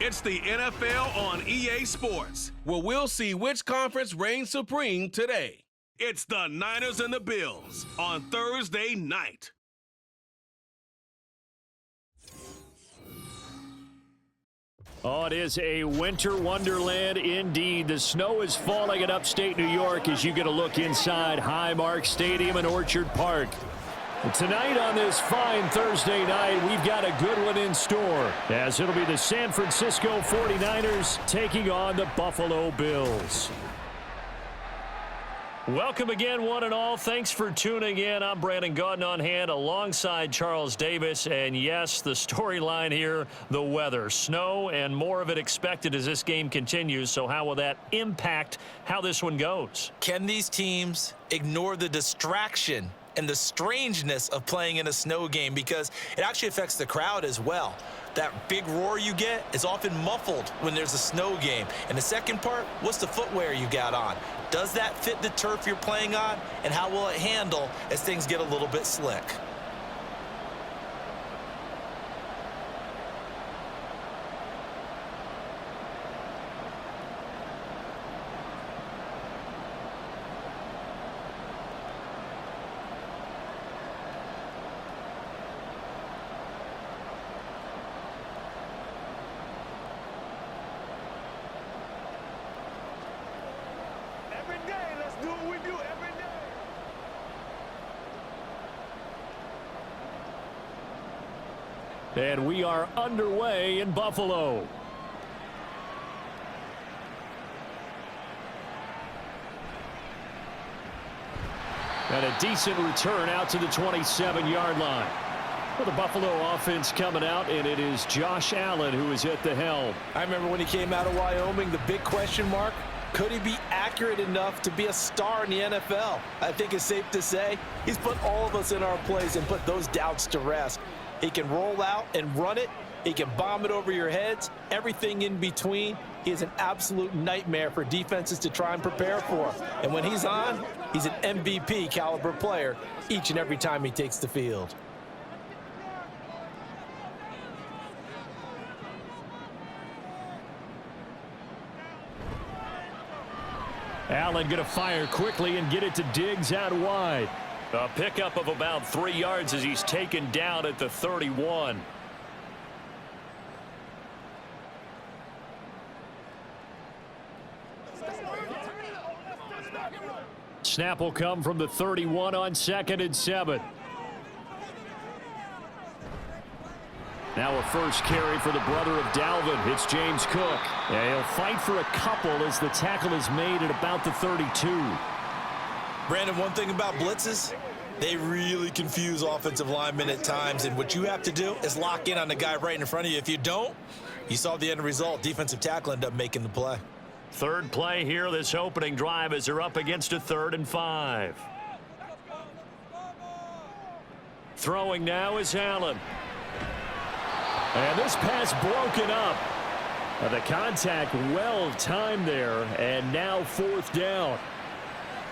It's the NFL on EA Sports, where we'll see which conference reigns supreme today. It's the Niners and the Bills on Thursday night. Oh, it is a winter wonderland indeed. The snow is falling in upstate New York as you get a look inside Highmark Stadium in Orchard Park. And tonight on this fine Thursday night, we've got a good one in store, as it'll be the San Francisco 49ers taking on the Buffalo Bills. Welcome again, one and all. Thanks for tuning in. I'm Brandon Gaudin on hand alongside Charles Davis. And yes, the storyline here, the weather. Snow and more of it expected as this game continues. So how will that impact how this one goes? Can these teams ignore the distraction and the strangeness of playing in a snow game? Because it actually affects the crowd as well. That big roar you get is often muffled when there's a snow game. And the second part, what's the footwear you got on? Does that fit the turf you're playing on? And how will it handle as things get a little bit slick? And we are underway in Buffalo. And a decent return out to the 27-yard line. Well, the Buffalo offense coming out, and it is Josh Allen who is at the helm. I remember when he came out of Wyoming, the big question mark, could he be accurate enough to be a star in the NFL? I think it's safe to say he's put all of us in our place and put those doubts to rest. He can roll out and run it. He can bomb it over your heads. Everything in between. He is an absolute nightmare for defenses to try and prepare for. And when he's on, he's an MVP caliber player each and every time he takes the field. Allen going to fire quickly and get it to Diggs out wide. A pickup of about 3 yards as he's taken down at the 31. Snap will come from the 31 on 2nd and 7. Now a first carry for the brother of Dalvin. It's James Cook. And he'll fight for a couple as the tackle is made at about the 32. Brandon, one thing about blitzes, they really confuse offensive linemen at times, and what you have to do is lock in on the guy right in front of you. If you don't, you saw the end result. Defensive tackle ended up making the play. Third play here, this opening drive, as they're up against a 3rd and 5. Throwing now is Allen. And this pass broken up. The contact well timed there, and now 4th down.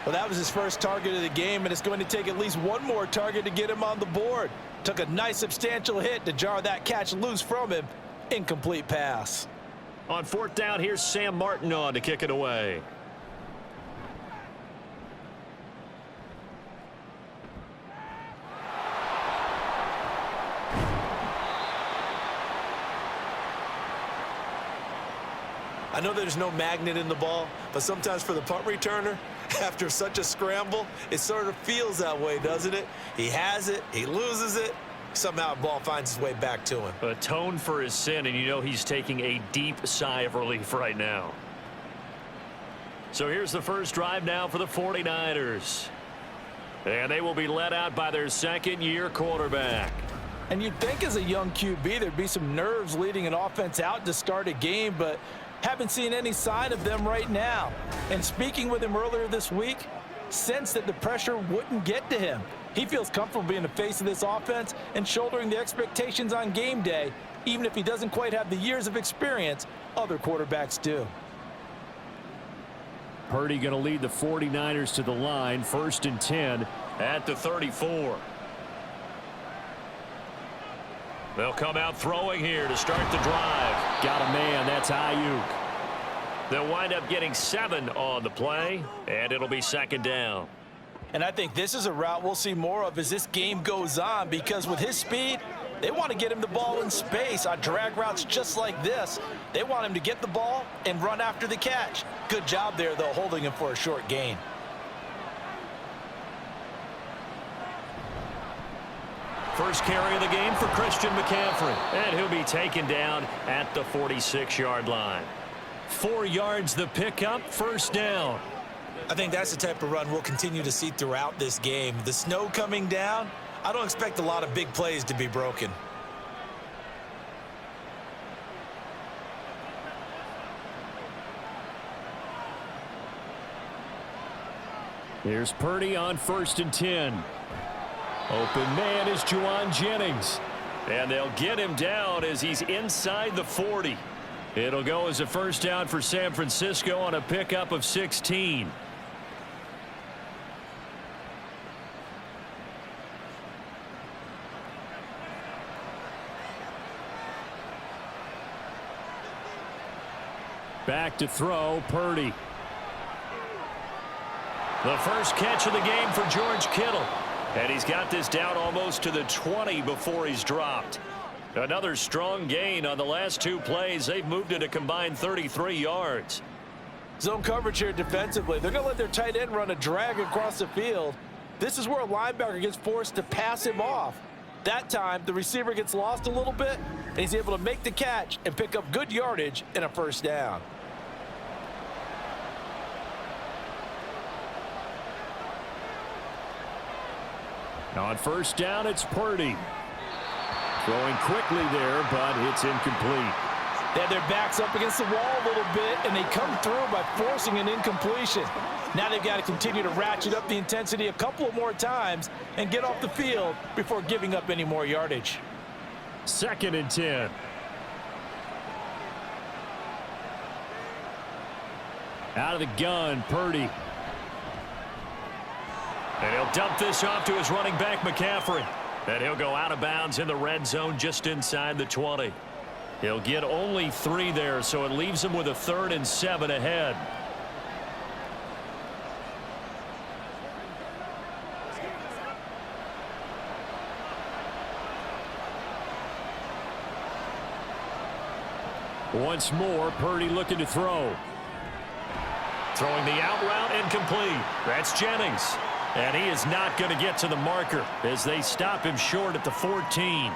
Well, that was his first target of the game, and it's going to take at least one more target to get him on the board. Took a nice substantial hit to jar that catch loose from him. Incomplete pass. On 4th down, here's Sam Martin on to kick it away. I know there's no magnet in the ball, but sometimes for the punt returner, after such a scramble, it sort of feels that way, doesn't it? He has it, he loses it, somehow the ball finds its way back to him. Atoned for his sin, and you know he's taking a deep sigh of relief right now. So here's the first drive now for the 49ers. And they will be led out by their second-year quarterback. And you'd think as a young QB there'd be some nerves leading an offense out to start a game, but haven't seen any sign of them right now. And speaking with him earlier this week, sensed that the pressure wouldn't get to him. He feels comfortable being the face of this offense and shouldering the expectations on game day, even if he doesn't quite have the years of experience other quarterbacks do. Purdy going to lead the 49ers to the line, 1st and 10 at the 34. They'll come out throwing here to start the drive. Got a man. That's Ayuk. They'll wind up getting 7 on the play, and it'll be second down. And I think this is a route we'll see more of as this game goes on, because with his speed, they want to get him the ball in space on drag routes just like this. They want him to get the ball and run after the catch. Good job there, though, holding him for a short gain. First carry of the game for Christian McCaffrey, and he'll be taken down at the 46-yard line. 4 yards the pickup, first down. I think that's the type of run we'll continue to see throughout this game. The snow coming down, I don't expect a lot of big plays to be broken. Here's Purdy on 1st and 10. Open man is Juwan Jennings. And they'll get him down as he's inside the 40. It'll go as a first down for San Francisco on a pickup of 16. Back to throw, Purdy. The first catch of the game for George Kittle. And he's got this down almost to the 20 before he's dropped. Another strong gain on the last 2 plays. They've moved it a combined 33 yards. Zone coverage here defensively. They're going to let their tight end run a drag across the field. This is where a linebacker gets forced to pass him off. That time, the receiver gets lost a little bit, and he's able to make the catch and pick up good yardage and a first down. On first down, it's Purdy. Throwing quickly there, but it's incomplete. They had their backs up against the wall a little bit, and they come through by forcing an incompletion. Now they've got to continue to ratchet up the intensity a couple of more times and get off the field before giving up any more yardage. 2nd and 10. Out of the gun, Purdy. And he'll dump this off to his running back, McCaffrey. And he'll go out of bounds in the red zone just inside the 20. He'll get only 3 there, so it leaves him with a 3rd and 7 ahead. Once more, Purdy looking to throw. Throwing the out route incomplete. That's Jennings. And he is not going to get to the marker as they stop him short at the 14.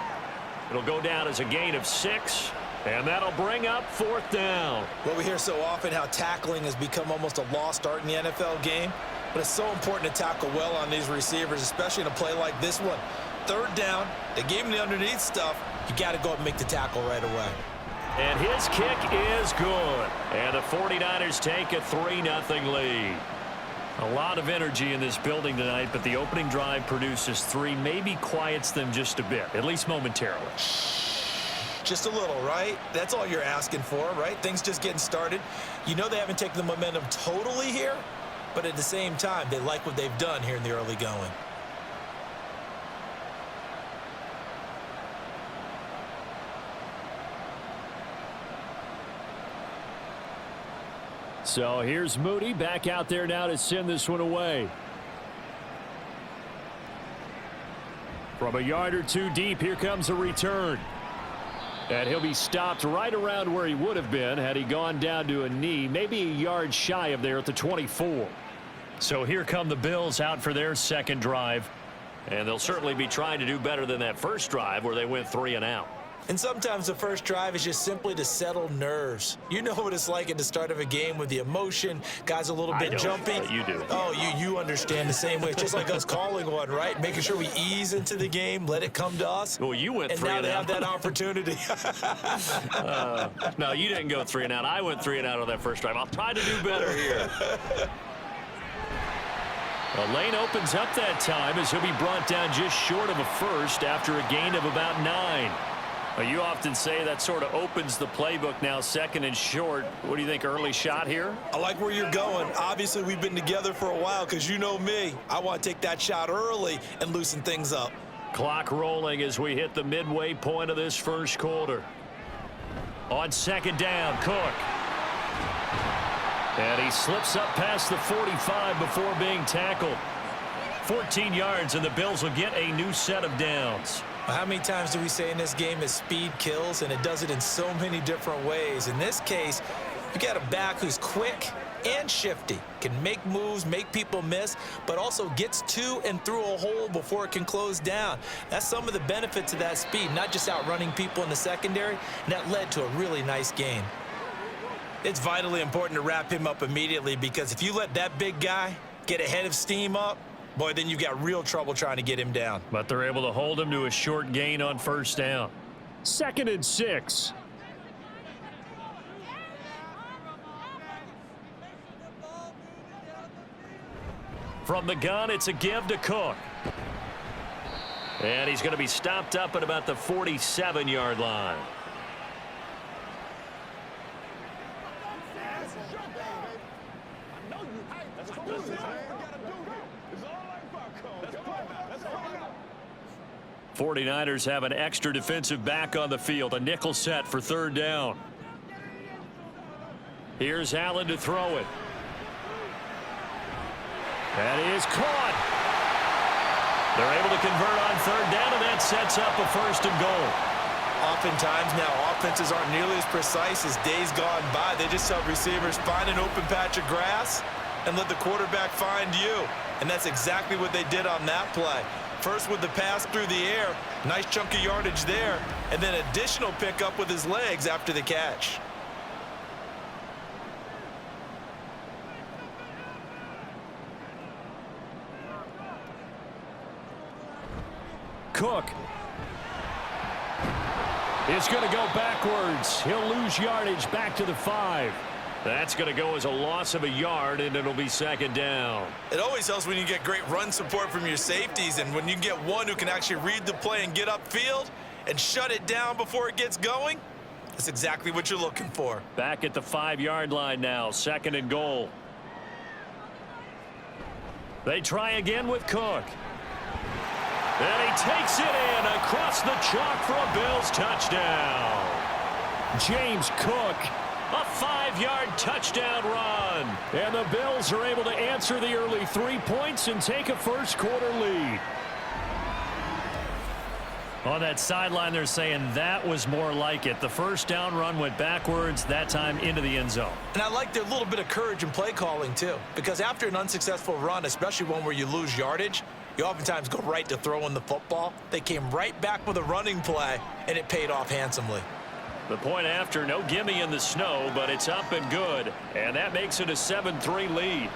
It'll go down as a gain of 6, and that'll bring up 4th down. Well, we hear so often how tackling has become almost a lost art in the NFL game, but it's so important to tackle well on these receivers, especially in a play like this one. 3rd down, they gave him the underneath stuff. You got to go up and make the tackle right away. And his kick is good. And the 49ers take a 3-0 lead. A lot of energy in this building tonight, but the opening drive produces 3, maybe quiets them just a bit, at least momentarily. Just a little, right? That's all you're asking for, right? Things just getting started. You know they haven't taken the momentum totally here, but at the same time, they like what they've done here in the early going. So here's Moody back out there now to send this one away. From a yard or 2 deep, here comes a return. And he'll be stopped right around where he would have been had he gone down to a knee, maybe a yard shy of there at the 24. So here come the Bills out for their 2nd drive. And they'll certainly be trying to do better than that first drive where they went 3 and out. And sometimes the first drive is just simply to settle nerves. You know what it's like at the start of a game with the emotion, guys a little bit jumpy. You do. Oh, you understand the same way. It's just like us calling one, right? Making sure we ease into the game, let it come to us. Well, you went 3 and and now out. they have that opportunity. No, you didn't go 3 and out. I went 3 and out on that first drive. I'll try to do better here. The lane opens up that time as he'll be brought down just short of a first after a gain of about 9. You often say that sort of opens the playbook now, 2nd and short. What do you think, early shot here? I like where you're going. Obviously, we've been together for a while because you know me. I want to take that shot early and loosen things up. Clock rolling as we hit the midway point of this first quarter. On second down, Cook. And he slips up past the 45 before being tackled. 14 yards, and the Bills will get a new set of downs. How many times do we say in this game that speed kills, and it does it in so many different ways? In this case, you got a back who's quick and shifty, can make moves, make people miss, but also gets to and through a hole before it can close down. That's some of the benefits of that speed, not just outrunning people in the secondary, and that led to a really nice gain. It's vitally important to wrap him up immediately, because if you let that big guy get ahead of steam up, boy, then you've got real trouble trying to get him down. But they're able to hold him to a short gain on first down. 2nd and 6. From the gun, it's a give to Cook. And he's going to be stopped up at about the 47-yard line. '49ers have an extra defensive back on the field, a nickel set for third down. Here's Allen to throw it. That is caught. They're able to convert on third down, and that sets up a 1st and goal. Oftentimes now, offenses aren't nearly as precise as days gone by. They just tell receivers, find an open patch of grass and let the quarterback find you. And that's exactly what they did on that play. First with the pass through the air, nice chunk of yardage there, and then additional pickup with his legs after the catch. Cook is going to go backwards. He'll lose yardage back to the 5. That's going to go as a loss of a yard, and it'll be 2nd down. It always helps when you get great run support from your safeties, and when you get one who can actually read the play and get upfield and shut it down before it gets going, that's exactly what you're looking for. Back at the 5-yard line now, 2nd and goal. They try again with Cook. And he takes it in across the chalk for a Bills touchdown. James Cook, a 5-yard touchdown run. And the Bills are able to answer the early 3 points and take a first-quarter lead. On that sideline, they're saying that was more like it. The first down run went backwards, that time into the end zone. And I like their little bit of courage in play calling, too. Because after an unsuccessful run, especially one where you lose yardage, you oftentimes go right to throwing the football. They came right back with a running play, and it paid off handsomely. The point after, no gimme in the snow, but it's up and good. And that makes it a 7-3 lead.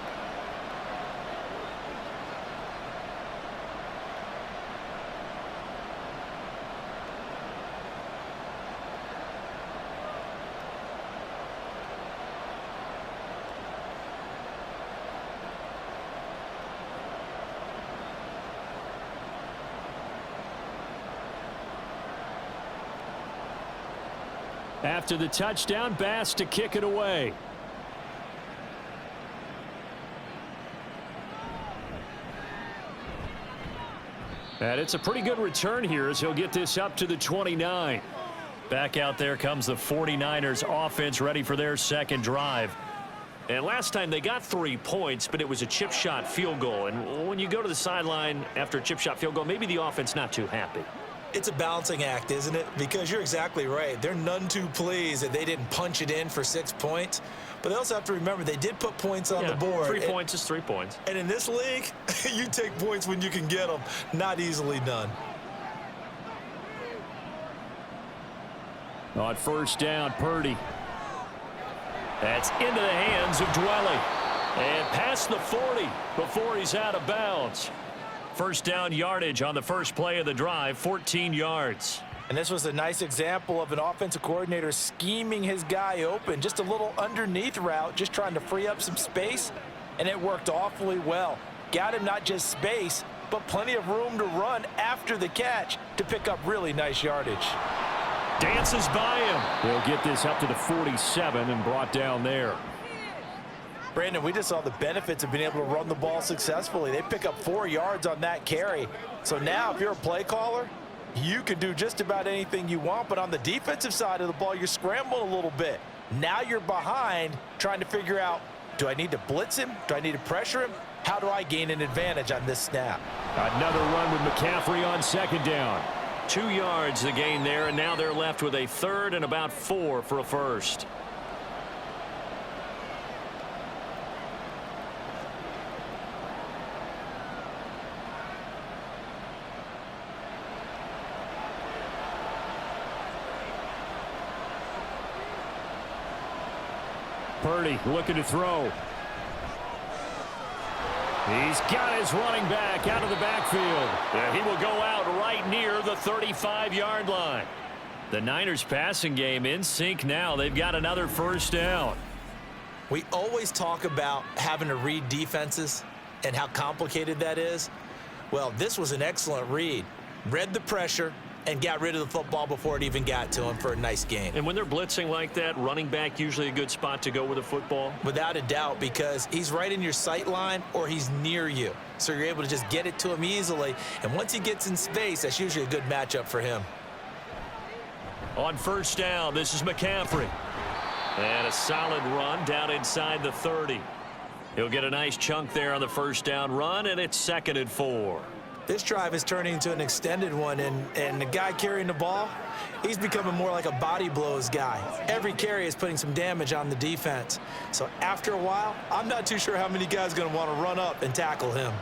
After the touchdown, Bass to kick it away. And it's a pretty good return here as he'll get this up to the 29. Back out there comes the 49ers offense ready for their second drive. And last time they got 3 points, but it was a chip shot field goal. And when you go to the sideline after a chip shot field goal, maybe the offense not too happy. It's a balancing act, isn't it? Because you're exactly right. They're none too pleased that they didn't punch it in for 6 points. But they also have to remember they did put points on the board. 3 points is 3 points. And in this league, you take points when you can get them. Not easily done. On first down, Purdy. That's into the hands of Dwelly. And past the 40 before he's out of bounds. First down yardage on the first play of the drive, 14 yards. And this was a nice example of an offensive coordinator scheming his guy open. Just a little underneath route, just trying to free up some space, and it worked awfully well. Got him not just space, but plenty of room to run after the catch to pick up really nice yardage. Dances by him. He'll get this up to the 47 and brought down there. Brandon, we just saw the benefits of being able to run the ball successfully. They pick up 4 yards on that carry. So now if you're a play caller, you can do just about anything you want, but on the defensive side of the ball, you're scrambling a little bit. Now you're behind trying to figure out, do I need to blitz him? Do I need to pressure him? How do I gain an advantage on this snap? Another run with McCaffrey on second down. 2 yards the gain there, and now they're left with a third and about 4 for a first. Purdy looking to throw. He's got his running back out of the backfield. Yeah, he will go out right near the 35-yard line. The Niners passing game in sync now. They've got another first down. We always talk about having to read defenses and how complicated that is. Well, this was an excellent read. Read the pressure and got rid of the football before it even got to him for a nice gain. And when they're blitzing like that, running back usually a good spot to go with the football? Without a doubt, because he's right in your sight line or he's near you. So you're able to just get it to him easily. And once he gets in space, that's usually a good matchup for him. On first down, this is McCaffrey. And a solid run down inside the 30. He'll get a nice chunk there on the first down run, and it's 2nd and 4. This drive is turning into an extended one, and the guy carrying the ball, he's becoming more like a body blows guy. Every carry is putting some damage on the defense. So after a while, I'm not too sure how many guys are going to want to run up and tackle him.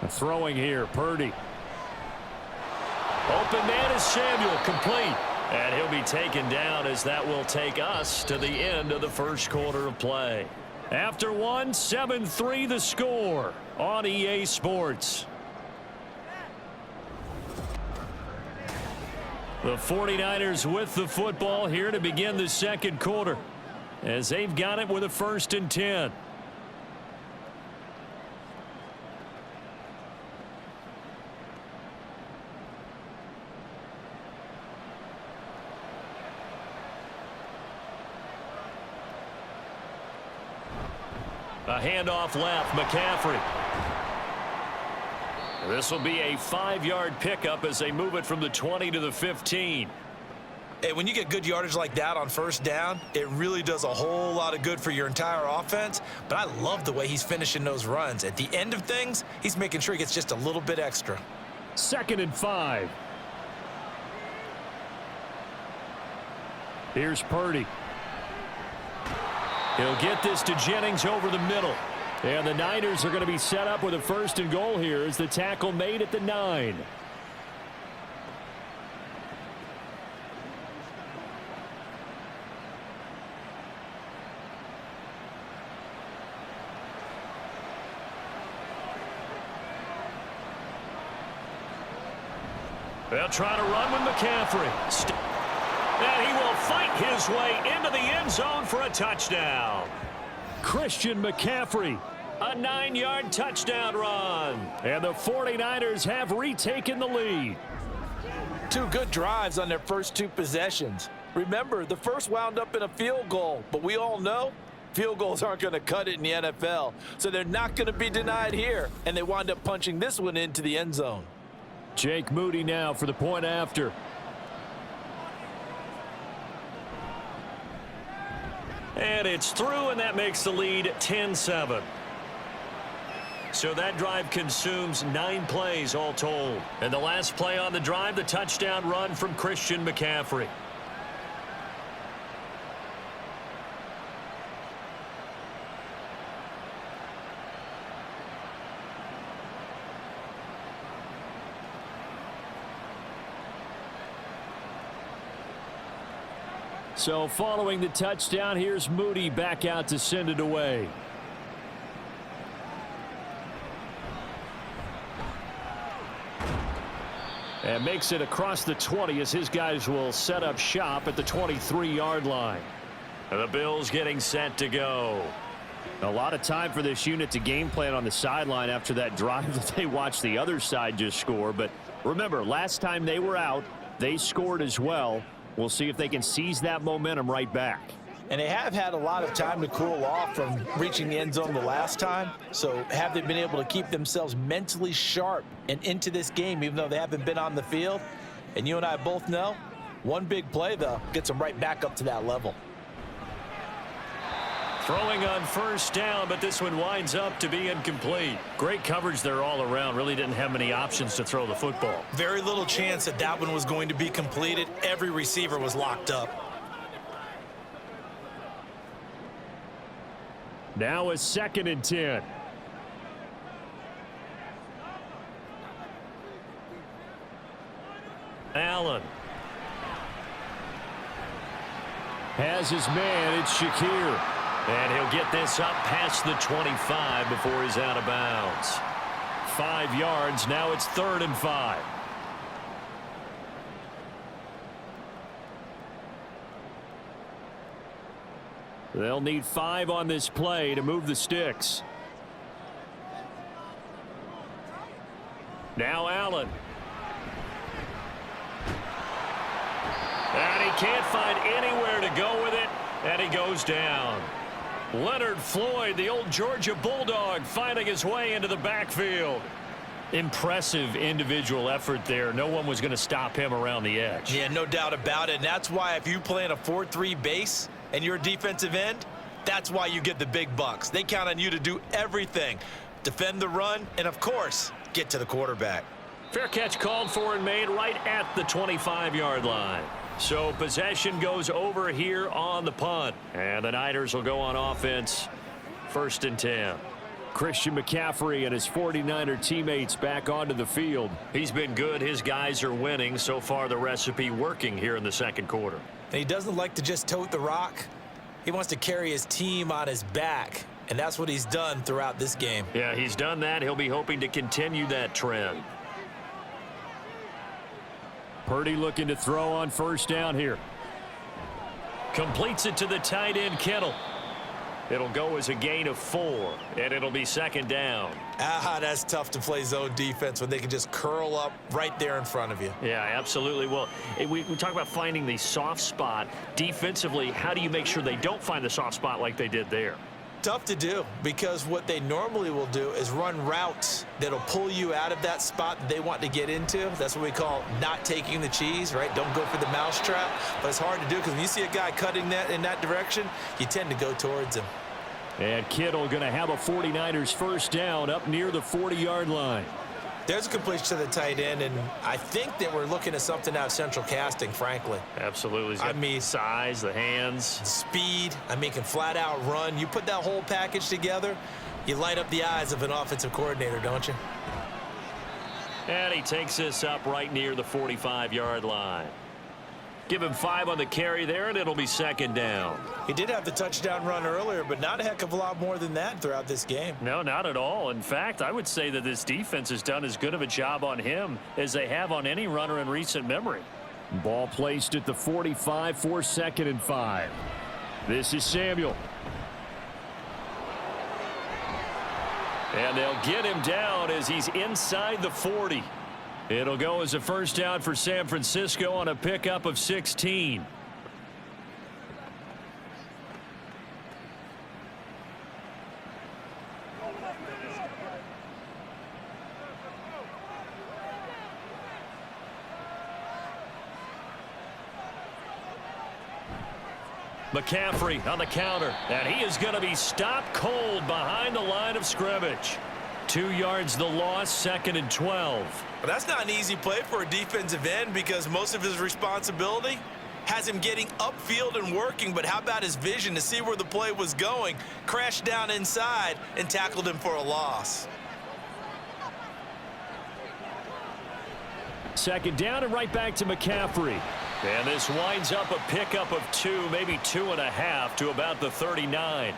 Throwing here, Purdy. Open man is Samuel, complete. And he'll be taken down as that will take us to the end of the first quarter of play. After one, 7-3 the score on EA Sports. The 49ers with the football here to begin the second quarter as they've got it with a 1st and 10. A handoff left, McCaffrey. This will be a 5-yard pickup as they move it from the 20 to the 15. Hey, when you get good yardage like that on first down, it really does a whole lot of good for your entire offense. But I love the way he's finishing those runs. At the end of things, he's making sure he gets just a little bit extra. 2nd and 5. Here's Purdy. He'll get this to Jennings over the middle. And the Niners are going to be set up with a 1st and goal here as the tackle made at the 9. They'll try to run with McCaffrey. And he will fight his way into the end zone for a touchdown. Christian McCaffrey. A 9-yard touchdown run. And the 49ers have retaken the lead. 2 good drives on their first 2 possessions. Remember, the first wound up in a field goal, but we all know field goals aren't going to cut it in the NFL. So they're not going to be denied here, and they wind up punching this one into the end zone. Jake Moody now for the point after. And it's through, and that makes the lead 10-7. So that drive consumes 9 plays all told. And the last play on the drive, the touchdown run from Christian McCaffrey. So following the touchdown, here's Moody back out to send it away. And makes it across the 20 as his guys will set up shop at the 23-yard line. And the Bills getting set to go. A lot of time for this unit to game plan on the sideline after that drive that they watched the other side just score. But remember, last time they were out, They scored as well. We'll see if they can seize that momentum right back. And they have had a lot of time to cool off from reaching the end zone the last time. So have they been able to keep themselves mentally sharp and into this game, even though they haven't been on the field? And you and I both know, one big play, though, gets them right back up to that level. Throwing on first down, but this one winds up to be incomplete. Great coverage there all around. Really didn't have many options to throw the football. Very little chance that that one was going to be completed. Every receiver was locked up. Now a 2nd and 10. Allen. Has his man, it's Shakir. And he'll get this up past the 25 before he's out of bounds. 5 yards, now it's 3rd and 5. They'll need 5 on this play to move the sticks. Now Allen. And he can't find anywhere to go with it, and he goes down. Leonard Floyd, the old Georgia Bulldog, finding his way into the backfield. Impressive individual effort there. No one was going to stop him around the edge. Yeah, no doubt about it. And that's why if you play in a 4-3 base and you're a defensive end, that's why you get the big bucks. They count on you to do everything. Defend the run and, of course, get to the quarterback. Fair catch called for and made right at the 25-yard line. So possession goes over here on the punt. And the Niners will go on offense. 1st and 10. Christian McCaffrey and his 49er teammates back onto the field. He's been good. His guys are winning. So far, the recipe working here in the 2nd quarter. And he doesn't like to just tote the rock. He wants to carry his team on his back. And that's what he's done throughout this game. Yeah, he's done that. He'll be hoping to continue that trend. Purdy looking to throw on 1st down here. Completes it to the tight end, Kittle. It'll go as a gain of 4, and it'll be 2nd down. That's tough to play zone defense when they can just curl up right there in front of you. Yeah, absolutely. Well, we talk about finding the soft spot. Defensively, how do you make sure they don't find the soft spot like they did there? Tough to do, because what they normally will do is run routes that'll pull you out of that spot that they want to get into. That's what we call not taking the cheese, right? Don't go for the mousetrap. But it's hard to do because when you see a guy cutting that in that direction, you tend to go towards him. And Kittle going to have a 49ers 1st down up near the 40-yard line. There's a completion to the tight end, and I think that we're looking at something out of central casting, frankly. Absolutely. I mean, size, the hands. Speed. I mean, can flat out run. You put that whole package together, you light up the eyes of an offensive coordinator, don't you? And he takes this up right near the 45-yard line. Give him 5 on the carry there, and it'll be 2nd down. He did have the touchdown run earlier, but not a heck of a lot more than that throughout this game. No, not at all. In fact, I would say that this defense has done as good of a job on him as they have on any runner in recent memory. Ball placed at the 45 for 2nd and 5. This is Samuel. And they'll get him down as he's inside the 40. It'll go as a 1st down for San Francisco on a pickup of 16. McCaffrey on the counter, and he is going to be stopped cold behind the line of scrimmage. 2 yards the loss, 2nd and 12. But that's not an easy play for a defensive end because most of his responsibility has him getting upfield and working. But how about his vision to see where the play was going, crashed down inside, and tackled him for a loss. 2nd down and right back to McCaffrey. And this winds up a pickup of 2, maybe 2.5 to about the 39.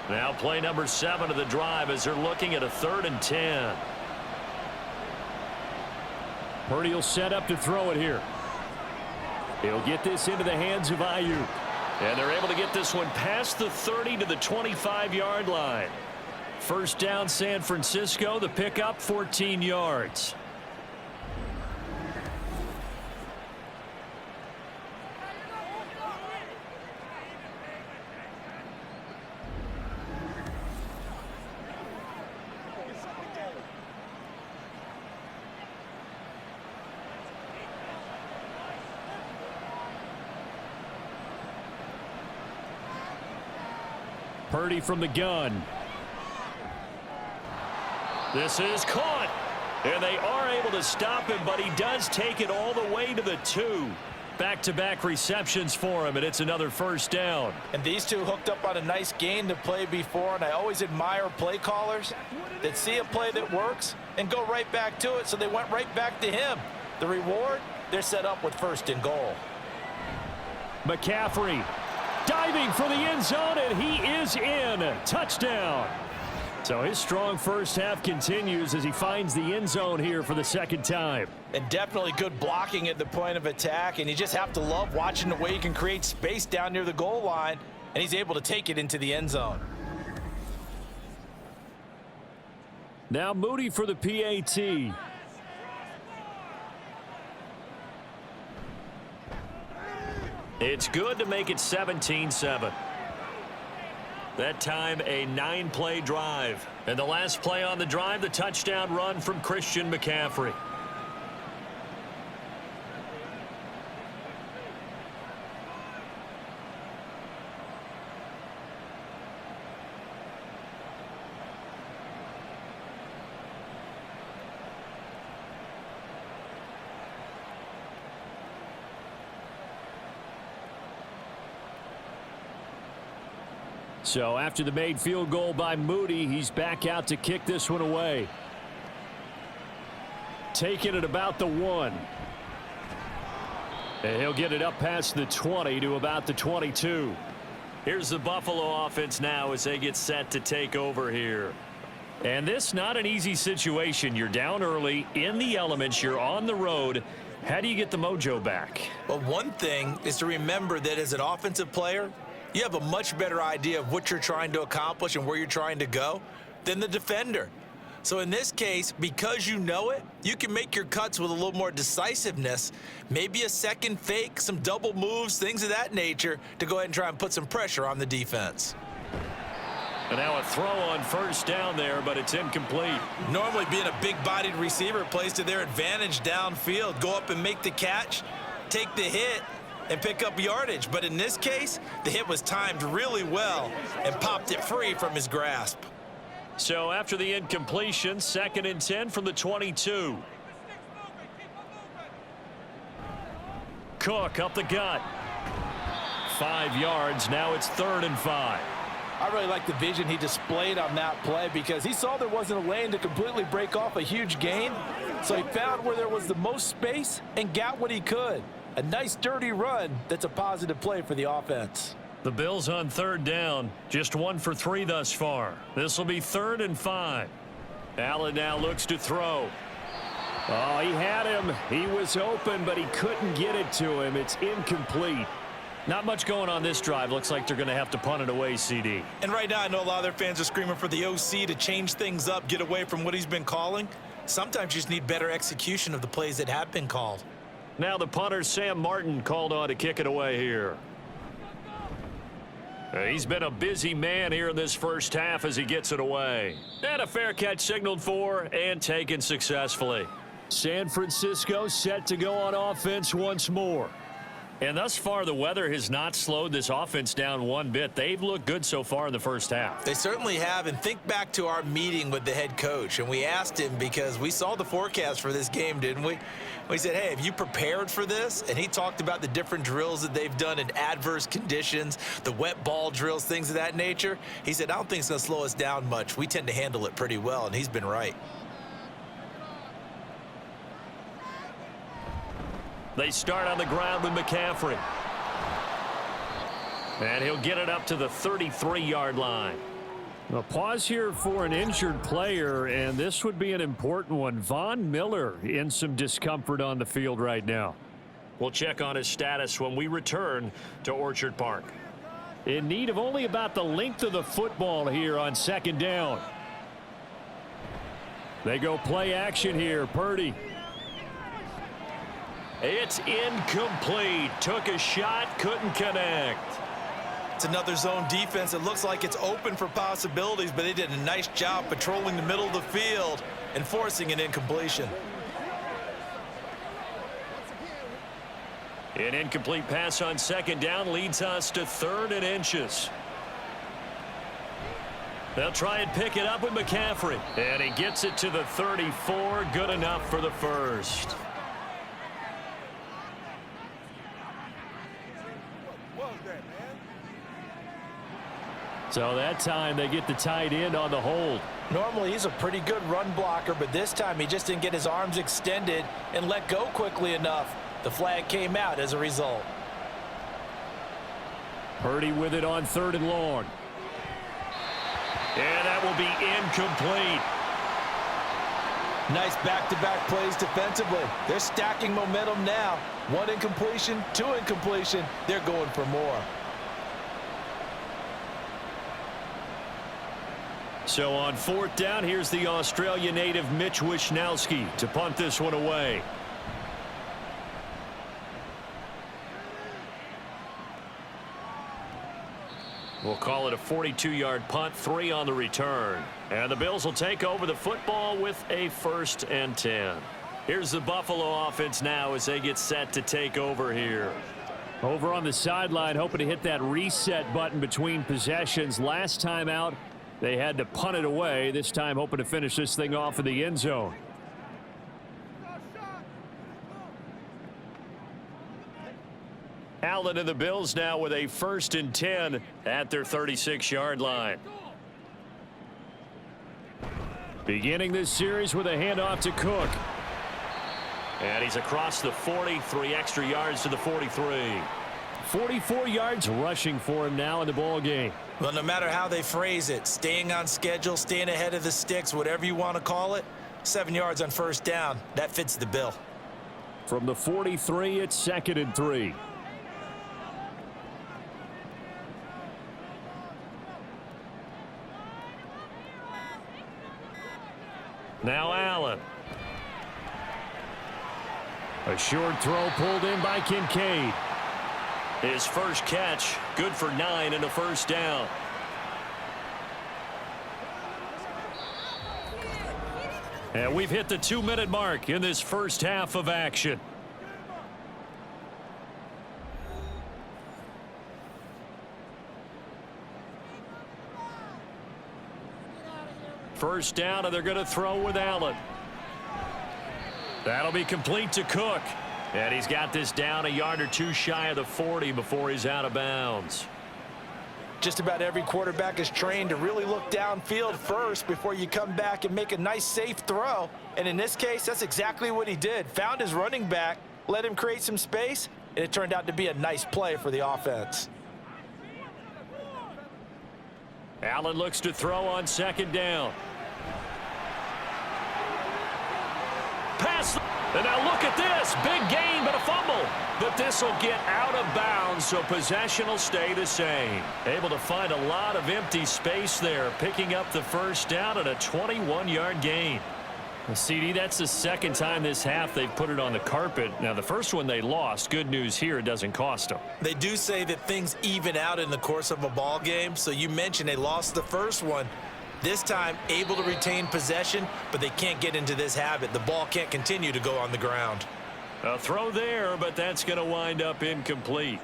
Now play number 7 of the drive as they're looking at a 3rd and 10. Purdy will set up to throw it here. He'll get this into the hands of Ayuk. And they're able to get this one past the 30 to the 25-yard line. First down, San Francisco. The pickup, 14 yards. Purdy from the gun. This is caught. And they are able to stop him, but he does take it all the way to the 2. Back-to-back receptions for him, and it's another first down. And these two hooked up on a nice gain to play before, and I always admire play callers that see a play that works and go right back to it, so they went right back to him. The reward, they're set up with first and goal. McCaffrey diving for the end zone, and he is in. Touchdown. So his strong first half continues as he finds the end zone here for the second time. And definitely good blocking at the point of attack, and you just have to love watching the way he can create space down near the goal line, and he's able to take it into the end zone. Now Moody for the PAT. It's good to make it 17-7. That time, a 9-play drive. And the last play on the drive, the touchdown run from Christian McCaffrey. So after the made field goal by Moody, he's back out to kick this one away. Taking it about the 1. And he'll get it up past the 20 to about the 22. Here's the Buffalo offense now as they get set to take over here. And this not an easy situation. You're down early, in the elements, you're on the road. How do you get the mojo back? Well, one thing is to remember that as an offensive player, you have a much better idea of what you're trying to accomplish and where you're trying to go than the defender. So in this case, because you know it, you can make your cuts with a little more decisiveness, maybe a second fake, some double moves, things of that nature, to go ahead and try and put some pressure on the defense. And now a throw on first down there, but it's incomplete. Normally being a big-bodied receiver plays to their advantage downfield. Go up and make the catch, take the hit, and pick up yardage. But in this case, the hit was timed really well and popped it free from his grasp. So after the incompletion, 2nd and 10 from the 22. Cook up the gut. 5 yards. Now it's 3rd and 5. I really like the vision he displayed on that play because he saw there wasn't a lane to completely break off a huge gain. So he found where there was the most space and got what he could. A nice dirty run that's a positive play for the offense. The Bills on 3rd down. Just 1 for 3 thus far. This will be 3rd and 5. Allen now looks to throw. Oh, he had him. He was open, but he couldn't get it to him. It's incomplete. Not much going on this drive. Looks like they're going to have to punt it away, CD. And right now, I know a lot of their fans are screaming for the OC to change things up, get away from what he's been calling. Sometimes you just need better execution of the plays that have been called. Now the punter, Sam Martin, called on to kick it away here. He's been a busy man here in this first half as he gets it away. And a fair catch signaled for and taken successfully. San Francisco set to go on offense once more. And thus far, the weather has not slowed this offense down one bit. They've looked good so far in the first half. They certainly have. And think back to our meeting with the head coach. And we asked him because we saw the forecast for this game, didn't we? We said, hey, have you prepared for this? And he talked about the different drills that they've done in adverse conditions, the wet ball drills, things of that nature. He said, I don't think it's going to slow us down much. We tend to handle it pretty well. And he's been right. They start on the ground with McCaffrey. And he'll get it up to the 33-yard line. A pause here for an injured player, and this would be an important one. Von Miller in some discomfort on the field right now. We'll check on his status when we return to Orchard Park. In need of only about the length of the football here on second down. They go play action here. Purdy. It's incomplete. Took a shot, couldn't connect. It's another zone defense. It looks like it's open for possibilities, but they did a nice job patrolling the middle of the field and forcing an incompletion. An incomplete pass on second down leads us to 3rd and inches. They'll try and pick it up with McCaffrey. And he gets it to the 34. Good enough for the first. So that time they get the tight end on the hold. Normally he's a pretty good run blocker, but this time he just didn't get his arms extended and let go quickly enough. The flag came out as a result. Purdy with it on 3rd and long. And that will be incomplete. Nice back-to-back plays defensively. They're stacking momentum now. 1 incompletion, 2 incompletion. They're going for more. So on 4th down, here's the Australia native Mitch Wishnowsky to punt this one away. We'll call it a 42-yard punt, 3 on the return. And the Bills will take over the football with a 1st and 10. Here's the Buffalo offense now as they get set to take over here. Over on the sideline, hoping to hit that reset button between possessions. Last time out, they had to punt it away. This time, hoping to finish this thing off in the end zone. Allen and the Bills now with a 1st and 10 at their 36-yard line. Beginning this series with a handoff to Cook. And he's across the 40, 3 extra yards to the 43. 44 yards rushing for him now in the ball game. Well, no matter how they phrase it, staying on schedule, staying ahead of the sticks, whatever you want to call it, 7 yards on 1st down, that fits the bill. From the 43, it's 2nd and 3. Now Allen. A short throw pulled in by Kincaid. His first catch, good for 9 and a 1st down. And we've hit the 2-minute mark in this first half of action. First down, and they're going to throw with Allen. That'll be complete to Cook. And he's got this down a yard or 2 shy of the 40 before he's out of bounds. Just about every quarterback is trained to really look downfield first before you come back and make a nice safe throw. And in this case, that's exactly what he did. Found his running back, let him create some space, and it turned out to be a nice play for the offense. Allen looks to throw on 2nd down. Pass. And now look at this. Big gain, but a fumble. But this will get out of bounds, so possession will stay the same. Able to find a lot of empty space there, picking up the 1st down and a 21-yard gain. Well, CD, that's the 2nd time this half they've put it on the carpet. Now, the first one they lost. Good news here, it doesn't cost them. They do say that things even out in the course of a ball game. So you mentioned they lost the first one. This time, able to retain possession, but they can't get into this habit. The ball can't continue to go on the ground. A throw there, but that's going to wind up incomplete.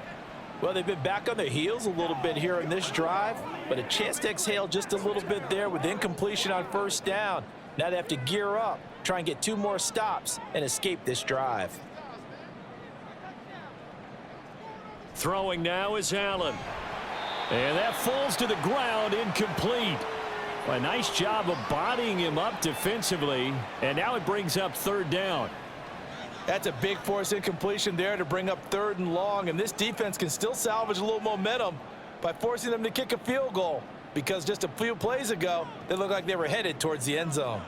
Well, they've been back on their heels a little bit here in this drive, but a chance to exhale just a little bit there with incompletion on 1st down. Now they have to gear up, try and get 2 more stops, and escape this drive. Throwing now is Allen. And that falls to the ground, incomplete. A nice job of bodying him up defensively, and now it brings up 3rd down. That's a big force incompletion there to bring up 3rd and long, and this defense can still salvage a little momentum by forcing them to kick a field goal, because just a few plays ago, they looked like they were headed towards the end zone.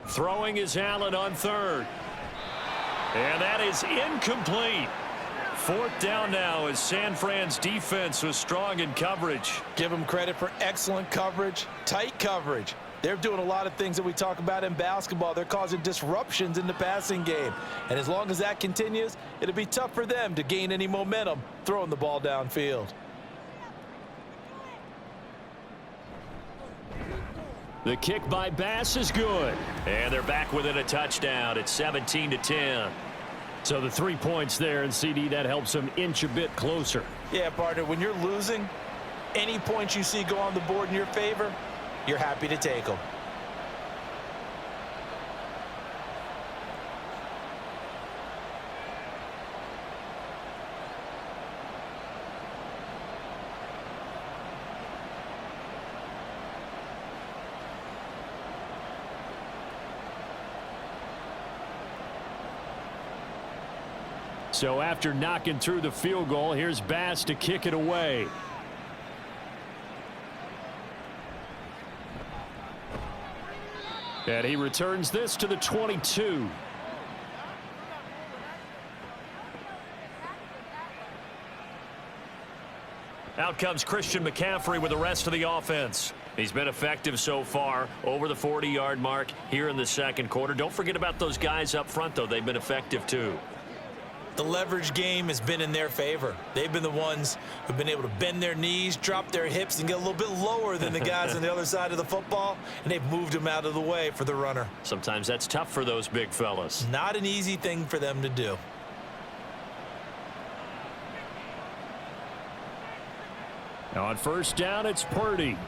Throwing is Allen on 3rd. And that is incomplete. 4th down now as San Fran's defense was strong in coverage. Give them credit for excellent coverage, tight coverage. They're doing a lot of things that we talk about in basketball. They're causing disruptions in the passing game. And as long as that continues, it'll be tough for them to gain any momentum throwing the ball downfield. The kick by Bass is good. And they're back within a touchdown. It's 17-10. So the 3 points there, and CD, that helps them inch a bit closer. Yeah, partner, when you're losing, any points you see go on the board in your favor, you're happy to take them. So after knocking through the field goal, here's Bass to kick it away. And he returns this to the 22. Out comes Christian McCaffrey with the rest of the offense. He's been effective so far, over the 40-yard mark here in the second quarter. Don't forget about those guys up front, though. They've been effective, too. The leverage game has been in their favor. They've been the ones who've been able to bend their knees, drop their hips, and get a little bit lower than the guys on the other side of the football, and they've moved them out of the way for the runner. Sometimes that's tough for those big fellas. Not an easy thing for them to do. On first down, it's Purdy.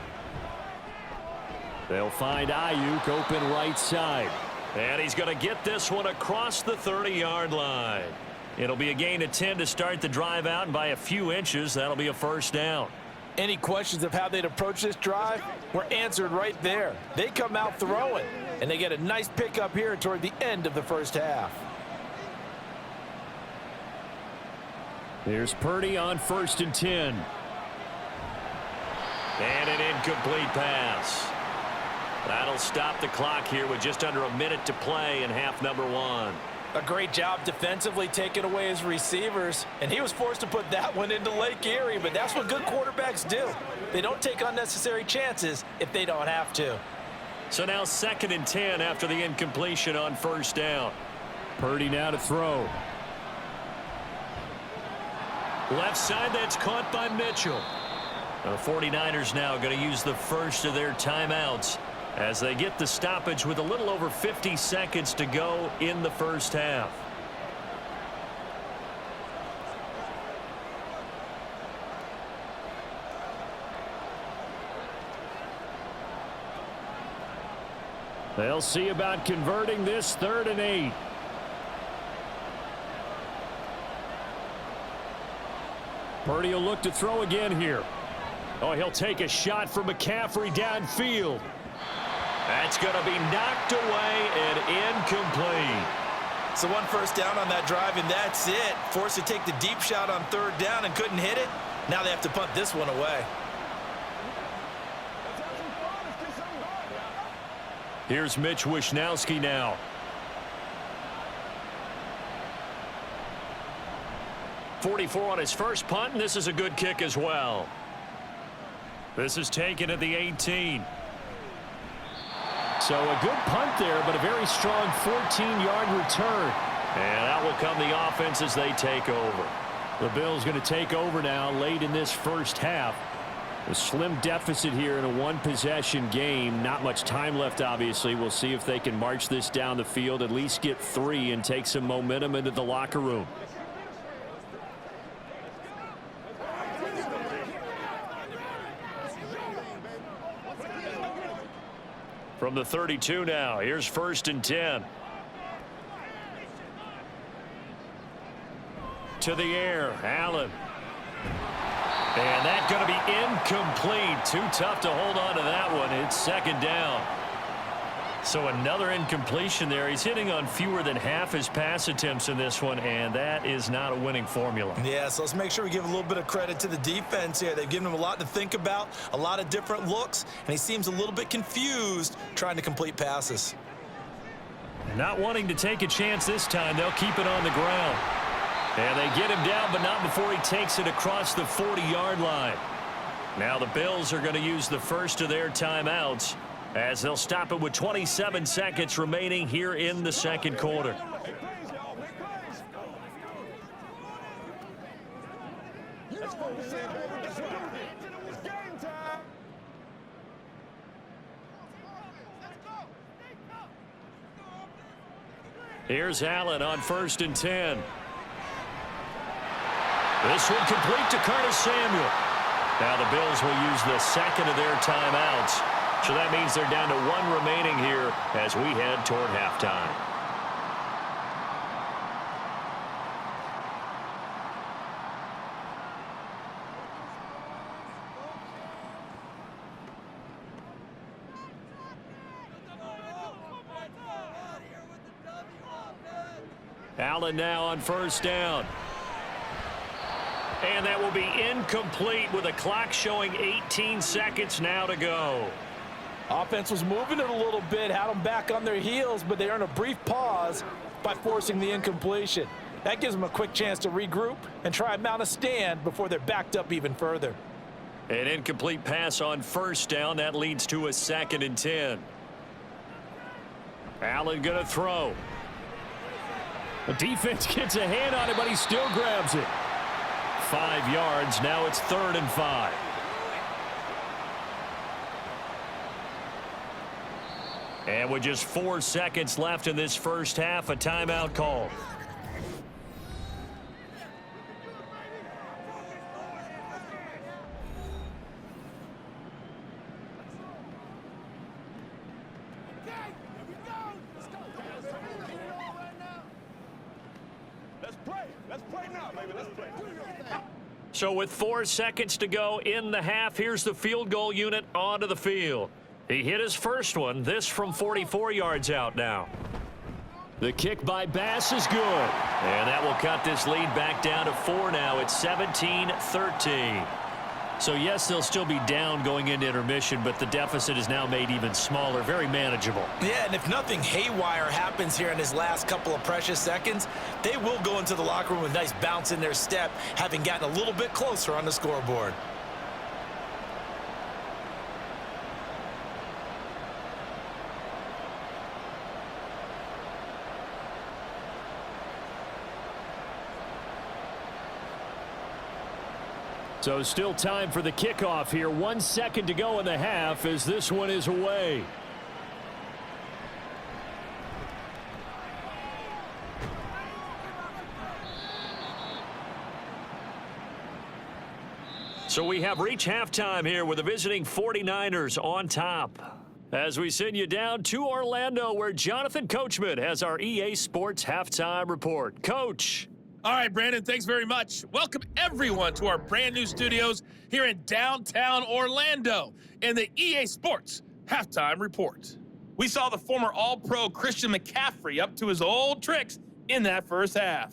They'll find Ayuk open right side. And he's going to get this one across the 30-yard line. It'll be a gain of 10 to start the drive out, and by a few inches, that'll be a first down. Any questions of how they'd approach this drive were answered right there. They come out throwing, and they get a nice pickup here toward the end of the first half. Here's Purdy on 1st and 10. And an incomplete pass. That'll stop the clock here with just under a minute to play in half number 1. A great job defensively taking away his receivers, and he was forced to put that one into Lake Erie, but that's what good quarterbacks do. They don't take unnecessary chances if they don't have to. So now 2nd and 10 after the incompletion on first down. Purdy now to throw. Left side, that's caught by Mitchell. The 49ers now going to use the first of their timeouts as they get the stoppage with a little over 50 seconds to go in the first half. They'll see about converting this 3rd and 8. Purdy will look to throw again here. Oh, he'll take a shot for McCaffrey downfield. That's going to be knocked away and incomplete. So one first down on that drive, and that's it. Forced to take the deep shot on 3rd down and couldn't hit it. Now they have to punt this one away. Here's Mitch Wishnowski now. .44 on his first punt, and this is a good kick as well. This is taken at the 18. So a good punt there, but a very strong 14-yard return. And out will come the offense as they take over. The Bills going to take over now late in this first half. A slim deficit here in a one-possession game. Not much time left, obviously. We'll see if they can march this down the field, at least get 3 and take some momentum into the locker room. From the 32 now, here's 1st and 10. To the air, Allen. And that's going to be incomplete. Too tough to hold on to that one. It's 2nd down. So another incompletion there. He's hitting on fewer than half his pass attempts in this one, and that is not a winning formula. Yeah, so let's make sure we give a little bit of credit to the defense here. They've given him a lot to think about, a lot of different looks, and he seems a little bit confused trying to complete passes. Not wanting to take a chance this time. They'll keep it on the ground. And they get him down, but not before he takes it across the 40-yard line. Now the Bills are going to use the first of their timeouts as they'll stop it with 27 seconds remaining here in the second quarter. Here's Allen on 1st and 10. This one complete to Curtis Samuel. Now the Bills will use the second of their timeouts. So that means they're down to 1 remaining here as we head toward halftime. Allen now on 1st down. And that will be incomplete with the clock showing 18 seconds now to go. Offense was moving it a little bit, had them back on their heels, but they earned a brief pause by forcing the incompletion. That gives them a quick chance to regroup and try and mount a stand before they're backed up even further. An incomplete pass on 1st down. That leads to a 2nd and 10. Allen going to throw. The defense gets a hand on it, but he still grabs it. 5 yards. Now it's 3rd and 5. And with just 4 seconds left in this first half, a timeout call. So with 4 seconds to go in the half, here's the field goal unit onto the field. He hit his first one, this from 44 yards out now. The kick by Bass is good. And that will cut this lead back down to 4 now. It's 17-13. So yes, they'll still be down going into intermission, but the deficit is now made even smaller, very manageable. Yeah, and if nothing haywire happens here in his last couple of precious seconds, they will go into the locker room with a nice bounce in their step, having gotten a little bit closer on the scoreboard. So still time for the kickoff here. 1 second to go in the half as this one is away. So we have reached halftime here with the visiting 49ers on top. As we send you down to Orlando, where Jonathan Coachman has our EA Sports Halftime Report. Coach. All right, Brandon, thanks very much. Welcome, everyone, to our brand new studios here in downtown Orlando in the EA Sports Halftime Report. We saw the former All-Pro Christian McCaffrey up to his old tricks in that first half.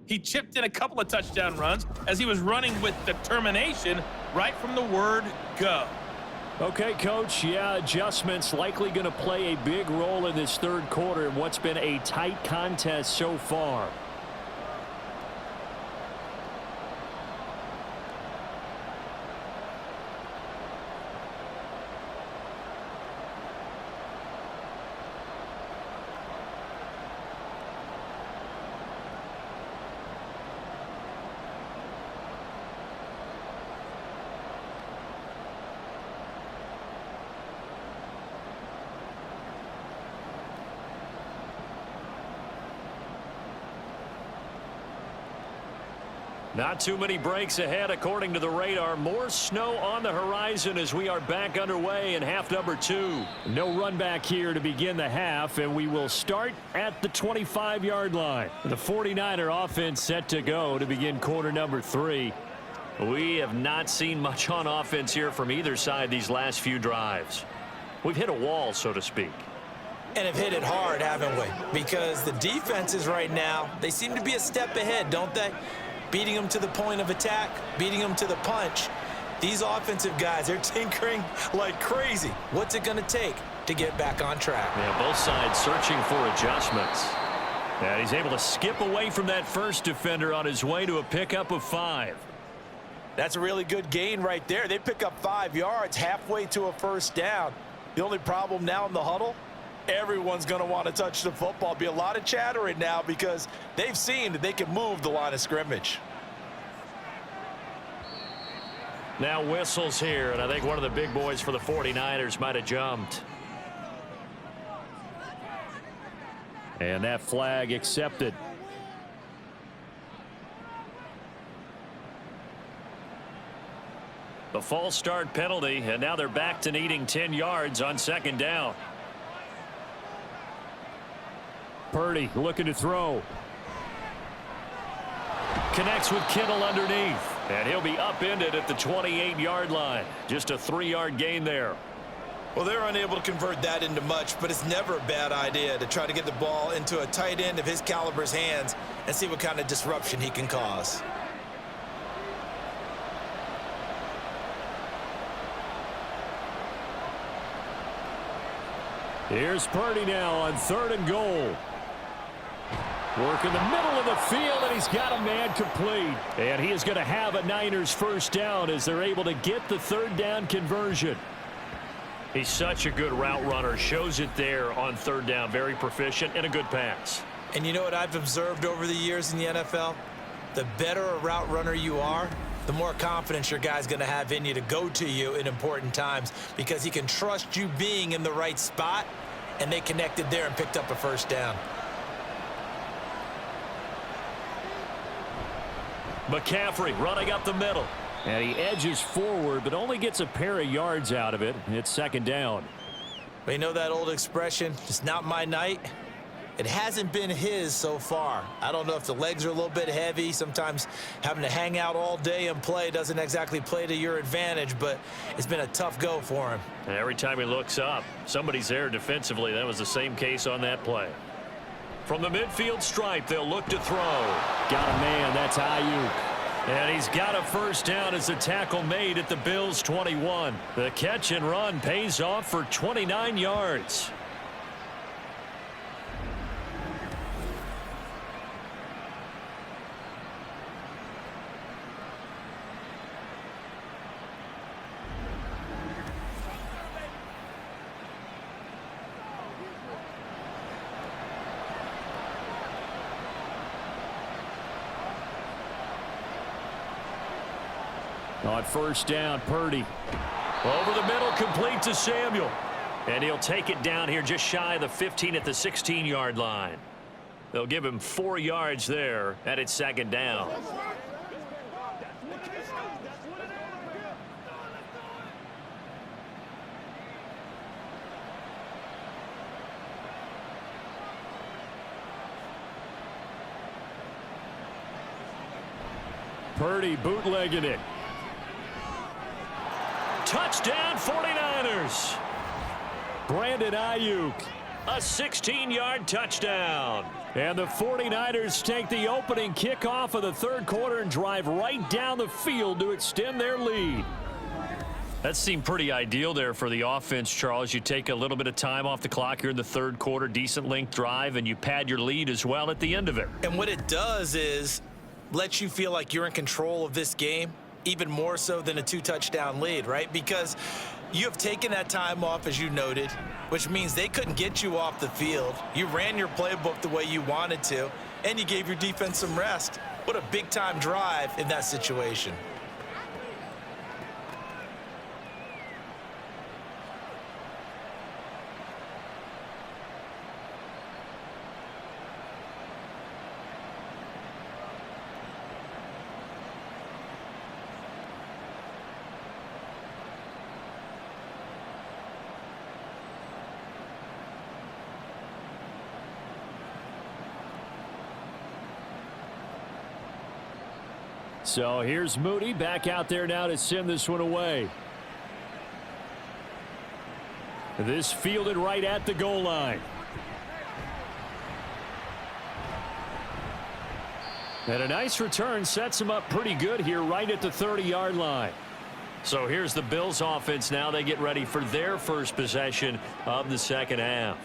He chipped in a couple of touchdown runs as he was running with determination right from the word go. Okay, Coach, yeah, adjustments likely going to play a big role in this third quarter in what's been a tight contest so far. Not too many breaks ahead according to the radar. More snow on the horizon as we are back underway in half number 2. No run back here to begin the half, and we will start at the 25-yard line. The 49er offense set to go to begin quarter number 3. We have not seen much on offense here from either side these last few drives. We've hit a wall, so to speak. And have hit it hard, haven't we? Because the defenses right now, they seem to be a step ahead, don't they? Beating them to the point of attack, beating them to the punch. These offensive guys, they're tinkering like crazy. What's it going to take to get back on track? Yeah, both sides searching for adjustments. And he's able to skip away from that first defender on his way to a pickup of 5. That's a really good gain right there. They pick up 5 yards halfway to a first down. The only problem now in the huddle, everyone's going to want to touch the football. Be a lot of chattering now because they've seen that they can move the line of scrimmage. Now whistles here, and I think one of the big boys for the 49ers might have jumped. And that flag accepted. The false start penalty, and now they're back to needing 10 yards on second down. Purdy looking to throw. Connects with Kittle underneath. And he'll be upended at the 28-yard line. Just a 3-yard gain there. Well, they're unable to convert that into much, but it's never a bad idea to try to get the ball into a tight end of his caliber's hands and see what kind of disruption he can cause. Here's Purdy now on 3rd and goal. Work in the middle of the field, and he's got a man complete. And he is going to have a Niners first down as they're able to get the 3rd down conversion. He's such a good route runner. Shows it there on 3rd down. Very proficient and a good pass. And you know what I've observed over the years in the NFL? The better a route runner you are, the more confidence your guy's going to have in you to go to you in important times because he can trust you being in the right spot, and they connected there and picked up a first down. McCaffrey running up the middle. And he edges forward, but only gets a pair of yards out of it. It's second down. Well, you know that old expression, it's not my night? It hasn't been his so far. I don't know if the legs are a little bit heavy. Sometimes having to hang out all day and play doesn't exactly play to your advantage, but it's been a tough go for him. And every time he looks up, somebody's there defensively. That was the same case on that play. From the midfield stripe, they'll look to throw. Got a man. That's Ayuk. And he's got a first down as the tackle made at the Bills' 21. The catch and run pays off for 29 yards. On first down, Purdy. Over the middle, complete to Samuel. And he'll take it down here just shy of the 15 at the 16-yard line. They'll give him 4 yards there, and it's second down. Purdy bootlegging it. Touchdown 49ers. Brandon Ayuk. A 16-yard touchdown. And the 49ers take the opening kickoff of the 3rd quarter and drive right down the field to extend their lead. That seemed pretty ideal there for the offense, Charles. You take a little bit of time off the clock here in the 3rd quarter, decent length drive, and you pad your lead as well at the end of it. And what it does is lets you feel like you're in control of this game, even more so than a 2-touchdown lead, right? Because you have taken that time off, as you noted, which means they couldn't get you off the field. You ran your playbook the way you wanted to, and you gave your defense some rest. What a big-time drive in that situation. So here's Moody back out there now to send this one away. This fielded right at the goal line. And a nice return sets him up pretty good here right at the 30-yard line. So here's the Bills offense now. They get ready for their first possession of the second half.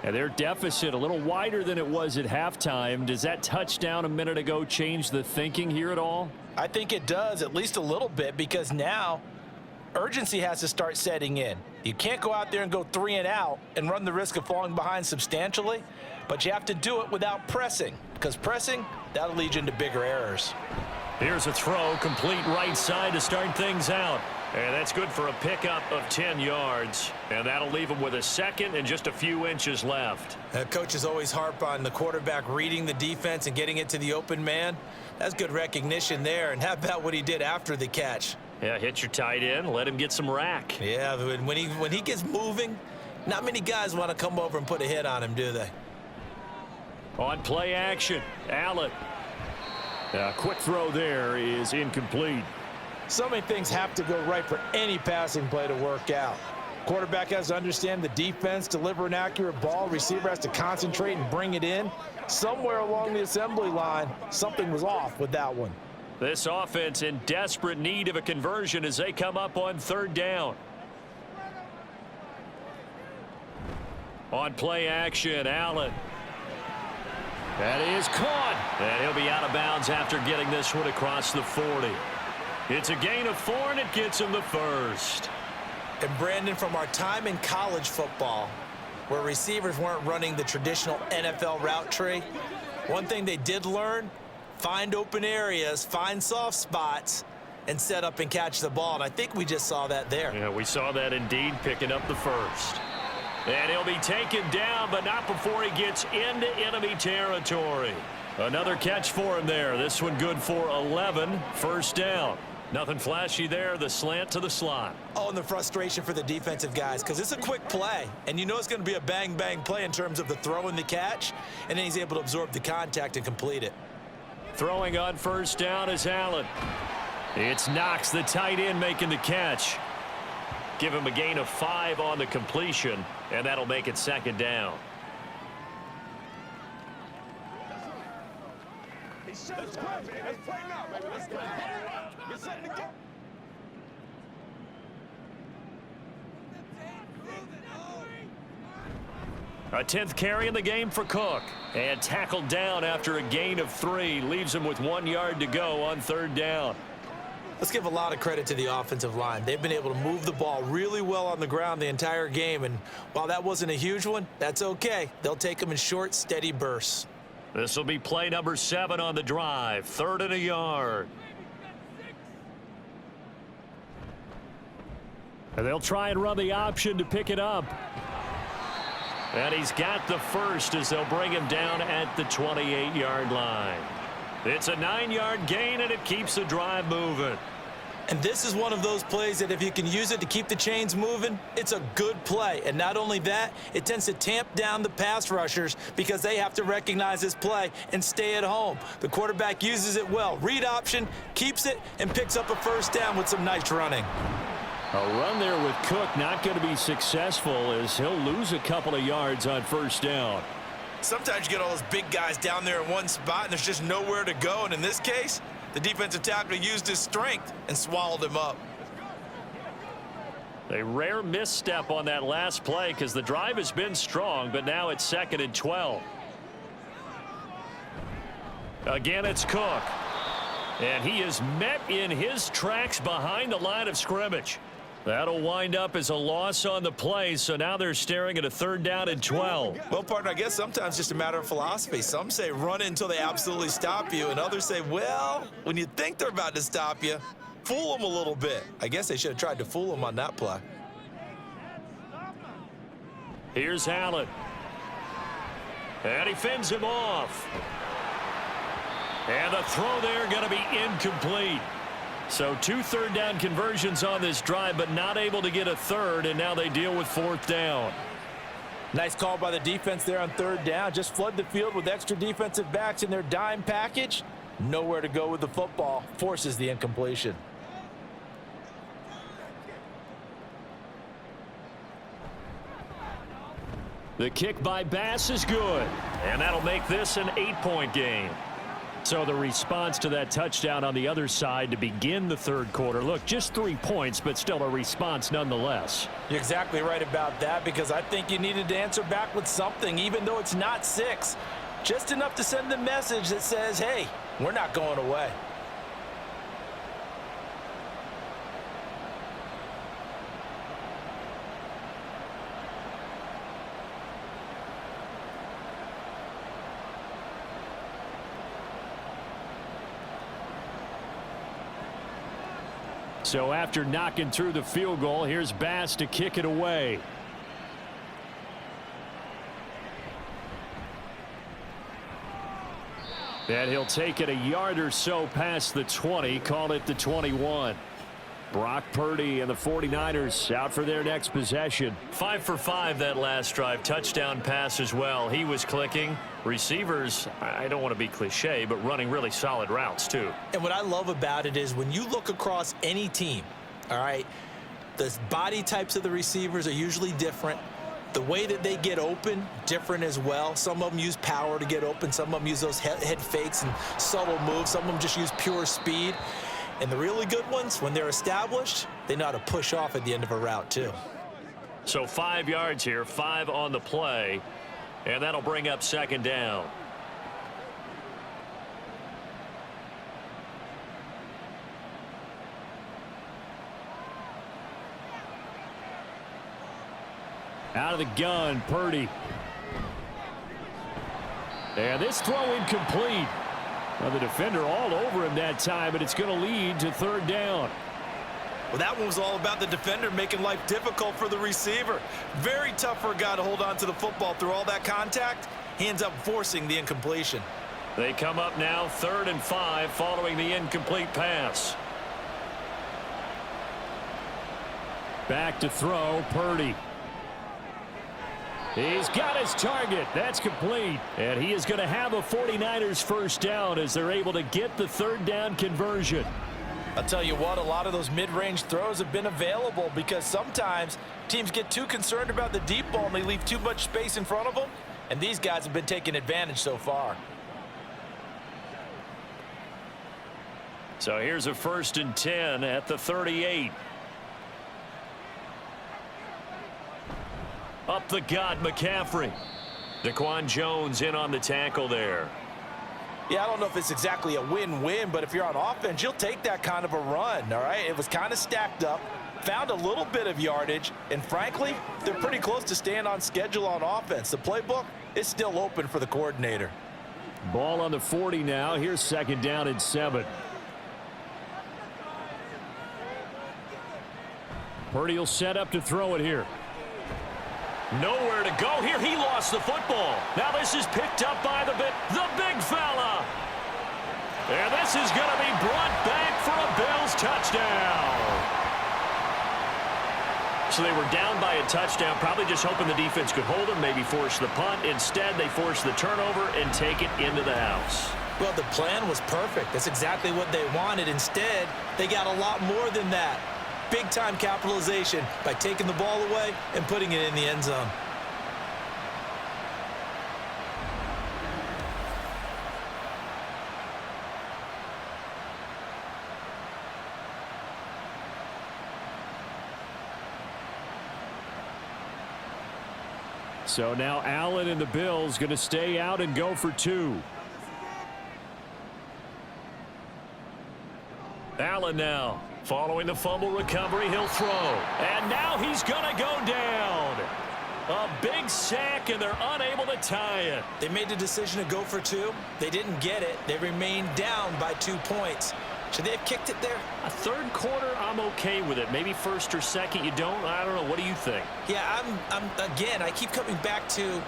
And their deficit a little wider than it was at halftime. Does that touchdown a minute ago change the thinking here at all? I think it does, at least a little bit, because now urgency has to start setting in. You can't go out there and go 3 and out and run the risk of falling behind substantially, but you have to do it without pressing, because pressing, that'll lead you into bigger errors. Here's a throw, complete right side to start things out. And that's good for a pickup of 10 yards. And that'll leave him with a second and just a few inches left. Coaches always harp on the quarterback reading the defense and getting it to the open man. That's good recognition there. And how about what he did after the catch? Yeah, hit your tight end, let him get some rack. Yeah, when he gets moving, not many guys want to come over and put a hit on him, do they? On play action, Allen. A quick throw there is incomplete. So many things have to go right for any passing play to work out. Quarterback has to understand the defense, deliver an accurate ball. Receiver has to concentrate and bring it in. Somewhere along the assembly line, something was off with that one. This offense in desperate need of a conversion as they come up on 3rd down. On play action, Allen. That is caught. And he'll be out of bounds after getting this one across the 40. It's a gain of 4, and it gets him the first. And Brandon, from our time in college football, where receivers weren't running the traditional NFL route tree, one thing they did learn, find open areas, find soft spots, and set up and catch the ball. And I think we just saw that there. Yeah, we saw that indeed, picking up the first. And he'll be taken down, but not before he gets into enemy territory. Another catch for him there. This one good for 11. First down. Nothing flashy there. The slant to the slot. Oh, and the frustration for the defensive guys, because it's a quick play, and you know it's going to be a bang-bang play in terms of the throw and the catch, and then he's able to absorb the contact and complete it. Throwing on first down is Allen. It's Knox, the tight end, making the catch. Give him a gain of 5 on the completion, and that'll make it 2nd down. A 10th carry in the game for Cook. And tackled down after a gain of 3. Leaves him with 1 yard to go on 3rd down. Let's give a lot of credit to the offensive line. They've been able to move the ball really well on the ground the entire game. And while that wasn't a huge one, that's okay. They'll take them in short, steady bursts. This will be play number 7 on the drive. 3rd and a yard. And they'll try and run the option to pick it up. And he's got the first as they'll bring him down at the 28-yard line. It's a 9-yard gain, and it keeps the drive moving. And this is one of those plays that if you can use it to keep the chains moving, it's a good play. And not only that, it tends to tamp down the pass rushers because they have to recognize this play and stay at home. The quarterback uses it well. Read option, keeps it, and picks up a first down with some nice running. A run there with Cook not going to be successful as he'll lose a couple of yards on first down. Sometimes you get all those big guys down there in one spot and there's just nowhere to go. And in this case, the defensive tackle used his strength and swallowed him up. A rare misstep on that last play because the drive has been strong, but now it's 2nd and 12. Again, it's Cook. And he is met in his tracks behind the line of scrimmage. That'll wind up as a loss on the play, so now they're staring at a 3rd down and 12. Well, partner, I guess sometimes it's just a matter of philosophy. Some say run until they absolutely stop you, and others say, well, when you think they're about to stop you, fool them a little bit. I guess they should have tried to fool them on that play. Here's Allen. And he fends him off. And the throw there going to be incomplete. So 2 3rd down conversions on this drive, but not able to get a 3rd, and now they deal with 4th down. Nice call by the defense there on 3rd down. Just flood the field with extra defensive backs in their dime package. Nowhere to go with the football. Forces the incompletion. The kick by Bass is good. And that'll make this an 8-point game. So the response to that touchdown on the other side to begin the third quarter. Look, just 3 points, but still a response nonetheless. You're exactly right about that, because I think you needed to answer back with something, even though it's not 6. Just enough to send the message that says, hey, we're not going away. So after knocking through the field goal, here's Bass to kick it away. And he'll take it a yard or so past the 20, call it the 21. Brock Purdy and the 49ers out for their next possession. 5 for 5 that last drive. Touchdown pass as well. He was clicking. Receivers, I don't want to be cliche, but running really solid routes too. And what I love about it is when you look across any team, all right, the body types of the receivers are usually different. The way that they get open, different as well. Some of them use power to get open. Some of them use those head fakes and subtle moves. Some of them just use pure speed. And the really good ones, when they're established, they know how to push off at the end of a route too. So 5 yards here, 5 on the play, and that'll bring up second down. Out of the gun, Purdy. And this throw incomplete. Well, the defender all over him that time, but it's going to lead to third down. Well, that one was all about the defender making life difficult for the receiver. Very tough for a guy to hold on to the football through all that contact. He ends up forcing the incompletion. They come up now 3rd and 5 following the incomplete pass. Back to throw, Purdy. He's got his target. That's complete. And he is going to have a 49ers first down as they're able to get the third down conversion. I'll tell you what, a lot of those mid-range throws have been available because sometimes teams get too concerned about the deep ball and they leave too much space in front of them. And these guys have been taking advantage so far. So here's a 1st and 10 at the 38. Up the gut, McCaffrey. Daquan Jones in on the tackle there. Yeah, I don't know if it's exactly a win-win, but if you're on offense, you'll take that kind of a run, all right? It was kind of stacked up, found a little bit of yardage, and frankly, they're pretty close to staying on schedule on offense. The playbook is still open for the coordinator. Ball on the 40 now. Here's 2nd down and 7. Purdy will set up to throw it here. Nowhere to go here. He lost the football. Now this is picked up by the big fella. And this is going to be brought back for a Bills touchdown. So they were down by a touchdown, probably just hoping the defense could hold them, maybe force the punt. Instead, they force the turnover and take it into the house. Well, the plan was perfect. That's exactly what they wanted. Instead, they got a lot more than that. Big-time capitalization by taking the ball away and putting it in the end zone. So now Allen and the Bills going to stay out and go for 2. Allen now. Following the fumble recovery, he'll throw. And now he's going to go down. A big sack, and they're unable to tie it. They made the decision to go for 2. They didn't get it. They remained down by 2 points. Should they have kicked it there? A third quarter, I'm okay with it. Maybe first or second, you don't. I don't know. What do you think? Yeah, again, I keep coming back to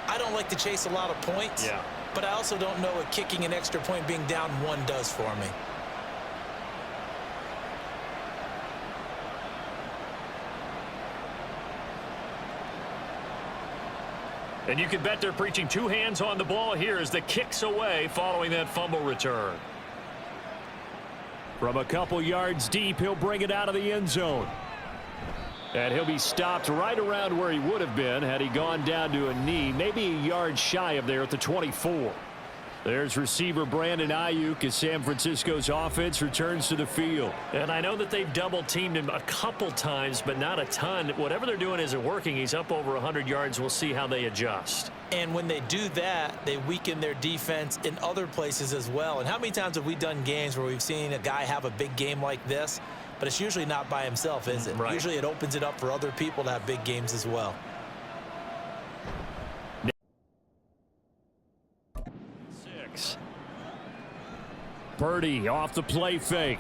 I don't like to chase a lot of points. Yeah. But I also don't know what kicking an extra point being down 1 does for me. And you can bet they're preaching 2 hands on the ball here as the kick's away following that fumble return. From a couple yards deep, he'll bring it out of the end zone. And he'll be stopped right around where he would have been had he gone down to a knee, maybe a yard shy of there at the 24. There's receiver Brandon Ayuk as San Francisco's offense returns to the field. And I know that they've double-teamed him a couple times, but not a ton. Whatever they're doing isn't working. He's up over 100 yards. We'll see how they adjust. And when they do that, they weaken their defense in other places as well. And how many times have we done games where we've seen a guy have a big game like this, but it's usually not by himself, is it? Right. Usually it opens it up for other people to have big games as well. Purdy off the play fake.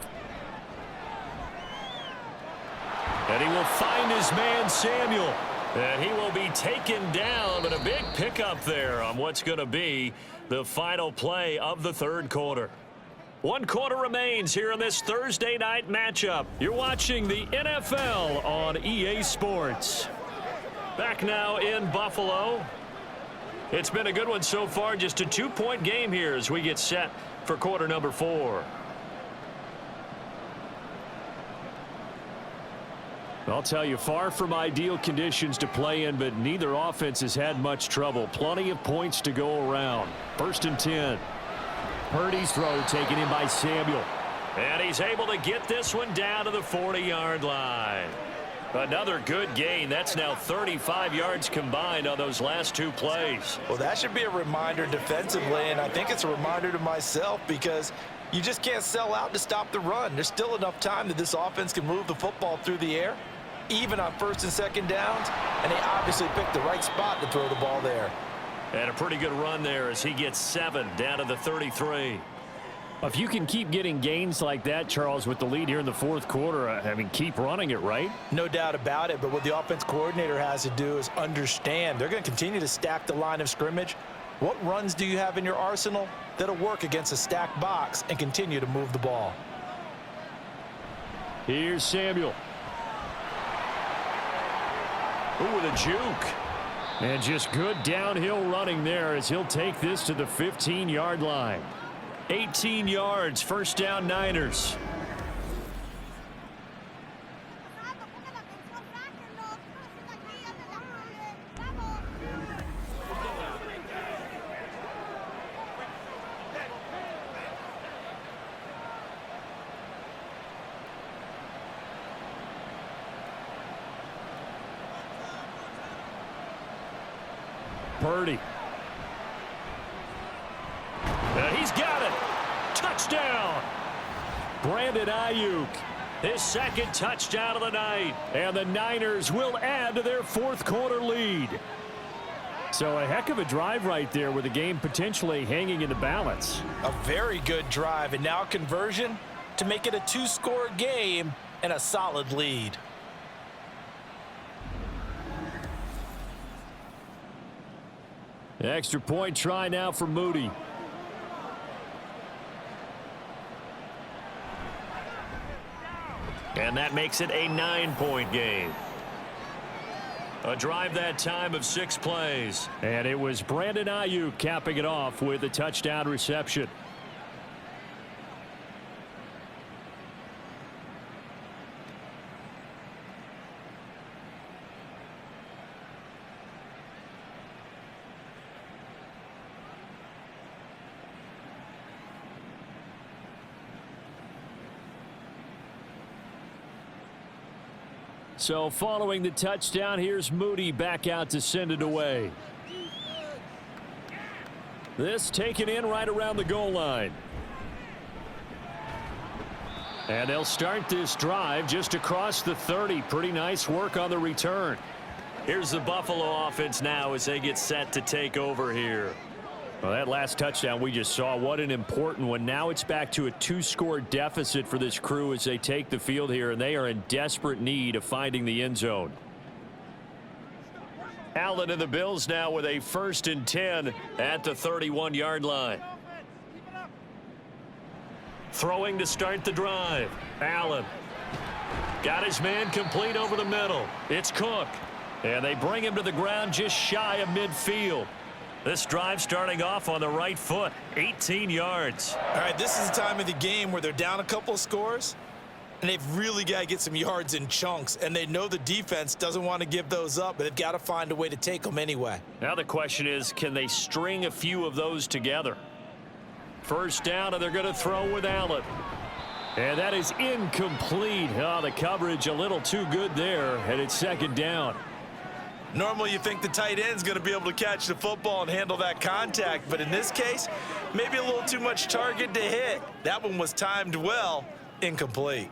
And he will find his man, Samuel. And he will be taken down, but a big pickup there on what's going to be the final play of the third quarter. 1 quarter remains here in this Thursday night matchup. You're watching the NFL on EA Sports. Back now in Buffalo. It's been a good one so far, just a 2-point game here as we get set for quarter number 4. I'll tell you, far from ideal conditions to play in, but neither offense has had much trouble. Plenty of points to go around. 1st and 10. Purdy's throw taken in by Samuel. And he's able to get this one down to the 40-yard line. Another good gain. That's now 35 yards combined on those last 2 plays. Well, that should be a reminder defensively, and I think it's a reminder to myself because you just can't sell out to stop the run. There's still enough time that this offense can move the football through the air, even on 1st and 2nd downs, and they obviously picked the right spot to throw the ball there. And a pretty good run there as he gets 7 down to the 33. If you can keep getting gains like that, Charles, with the lead here in the 4th quarter, I mean, keep running it, right? No doubt about it, but what the offense coordinator has to do is understand they're going to continue to stack the line of scrimmage. What runs do you have in your arsenal that'll work against a stacked box and continue to move the ball? Here's Samuel. Ooh, with a juke. And just good downhill running there as he'll take this to the 15-yard line. 18 yards, 1st down Niners. Purdy. And he's got it. Touchdown. Brandon Ayuk. His 2nd touchdown of the night. And the Niners will add to their 4th quarter lead. So a heck of a drive right there with the game potentially hanging in the balance. A very good drive, and now conversion to make it a 2-score game and a solid lead. Extra point try now for Moody. And that makes it a 9-point game. A drive that time of 6 plays. And it was Brandon Ayuk capping it off with a touchdown reception. So following the touchdown, here's Moody back out to send it away. This taken in right around the goal line. And they'll start this drive just across the 30. Pretty nice work on the return. Here's the Buffalo offense now as they get set to take over here. Well, that last touchdown we just saw, what an important one. Now it's back to a 2-score deficit for this crew as they take the field here, and they are in desperate need of finding the end zone. Allen and the Bills now with a 1st and 10 at the 31-yard line. Throwing to start the drive. Allen got his man complete over the middle. It's Cook. And they bring him to the ground just shy of midfield. This drive starting off on the right foot, 18 yards. All right, this is the time of the game where they're down a couple of scores, and they've really got to get some yards in chunks, and they know the defense doesn't want to give those up, but they've got to find a way to take them anyway. Now the question is, can they string a few of those together? First down, and they're going to throw with Allen. And that is incomplete. Oh, the coverage a little too good there, and it's second down. Normally you think the tight end's going to be able to catch the football and handle that contact, but in this case, maybe a little too much target to hit. That one was timed well, incomplete.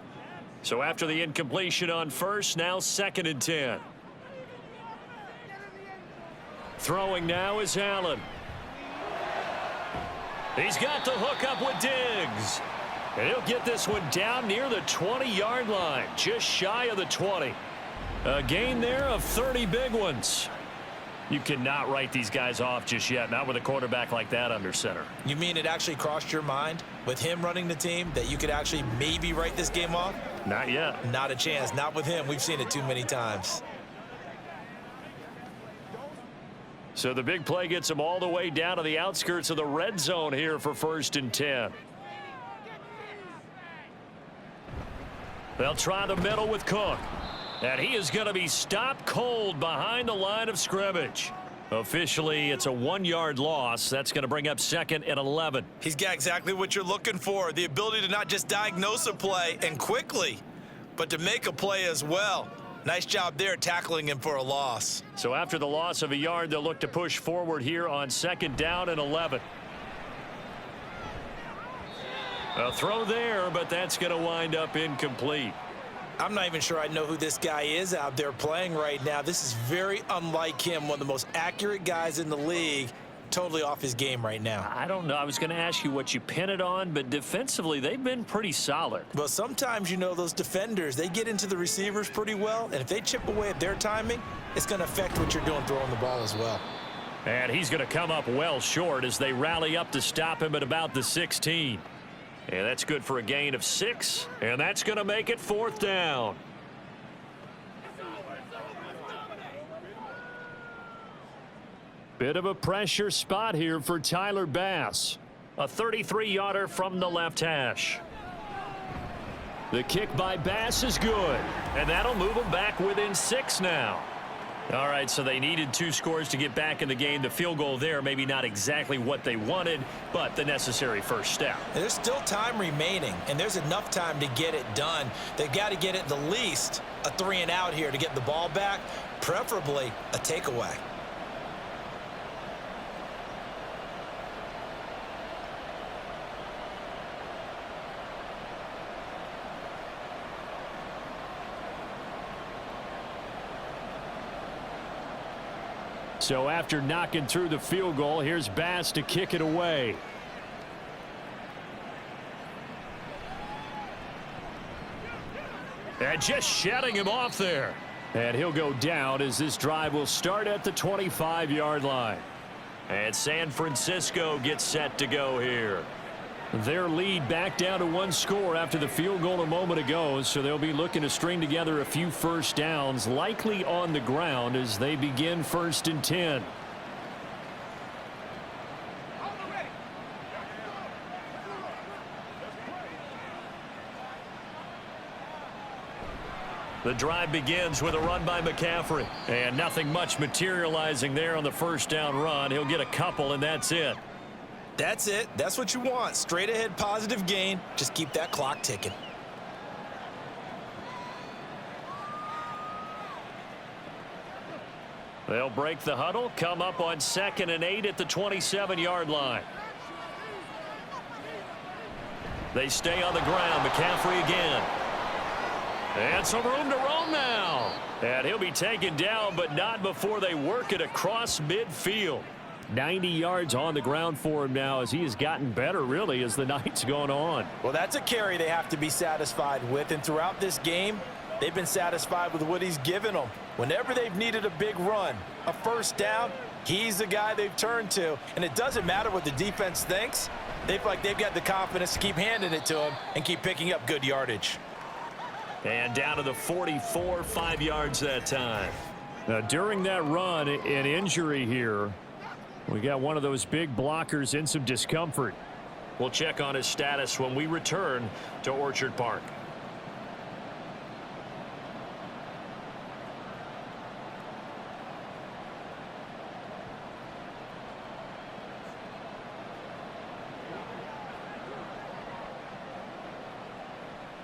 So after the incompletion on first, now 2nd and 10. Throwing now is Allen. He's got the hook up with Diggs. And he'll get this one down near the 20-yard line, just shy of the 20. A gain there of 30 big ones. You cannot write these guys off just yet, not with a quarterback like that under center. You mean it actually crossed your mind with him running the team that you could actually maybe write this game off? Not yet. Not a chance. Not with him. We've seen it too many times. So the big play gets him all the way down to the outskirts of the red zone here for 1st and 10. They'll try the middle with Cook. And he is going to be stopped cold behind the line of scrimmage. Officially, it's a 1-yard loss. That's going to bring up 2nd and 11. He's got exactly what you're looking for, the ability to not just diagnose a play and quickly, but to make a play as well. Nice job there tackling him for a loss. So after the loss of a yard, they'll look to push forward here on 2nd down and 11. A throw there, but that's going to wind up incomplete. I'm not even sure I know who this guy is out there playing right now. This is very unlike him, one of the most accurate guys in the league, totally off his game right now. I don't know. I was going to ask you what you pin it on, but defensively, they've been pretty solid. Well, sometimes, you know, those defenders, they get into the receivers pretty well, and if they chip away at their timing, it's going to affect what you're doing throwing the ball as well. And he's going to come up well short as they rally up to stop him at about the 16. And that's good for a gain of 6, and that's going to make it 4th down. Bit of a pressure spot here for Tyler Bass. A 33-yarder from the left hash. The kick by Bass is good. And that'll move them back within 6 now. All right, so they needed 2 scores to get back in the game. The field goal there, maybe not exactly what they wanted, but the necessary first step. And there's still time remaining, and there's enough time to get it done. They've got to get it the least a 3-and-out here to get the ball back, preferably a takeaway. So after knocking through the field goal, here's Bass to kick it away. And just shutting him off there. And he'll go down as this drive will start at the 25-yard line. And San Francisco gets set to go here. Their lead back down to 1 score after the field goal a moment ago, so they'll be looking to string together a few first downs, likely on the ground as they begin 1st and 10. The drive begins with a run by McCaffrey. And nothing much materializing there on the first down run. He'll get a couple, and that's it. That's it. That's what you want. Straight ahead positive gain. Just keep that clock ticking. They'll break the huddle, come up on 2nd and 8 at the 27-yard line. They stay on the ground. McCaffrey again. And some room to roam now. And he'll be taken down, but not before they work it across midfield. 90 yards on the ground for him now as he has gotten better, really, as the night's gone on. Well, that's a carry they have to be satisfied with, and throughout this game, they've been satisfied with what he's given them. Whenever they've needed a big run, a first down, he's the guy they've turned to, and it doesn't matter what the defense thinks. They feel like they've got the confidence to keep handing it to him and keep picking up good yardage. And down to the 44, 5 yards that time. Now, during that run, an injury here. We got one of those big blockers in some discomfort. We'll check on his status when we return to Orchard Park.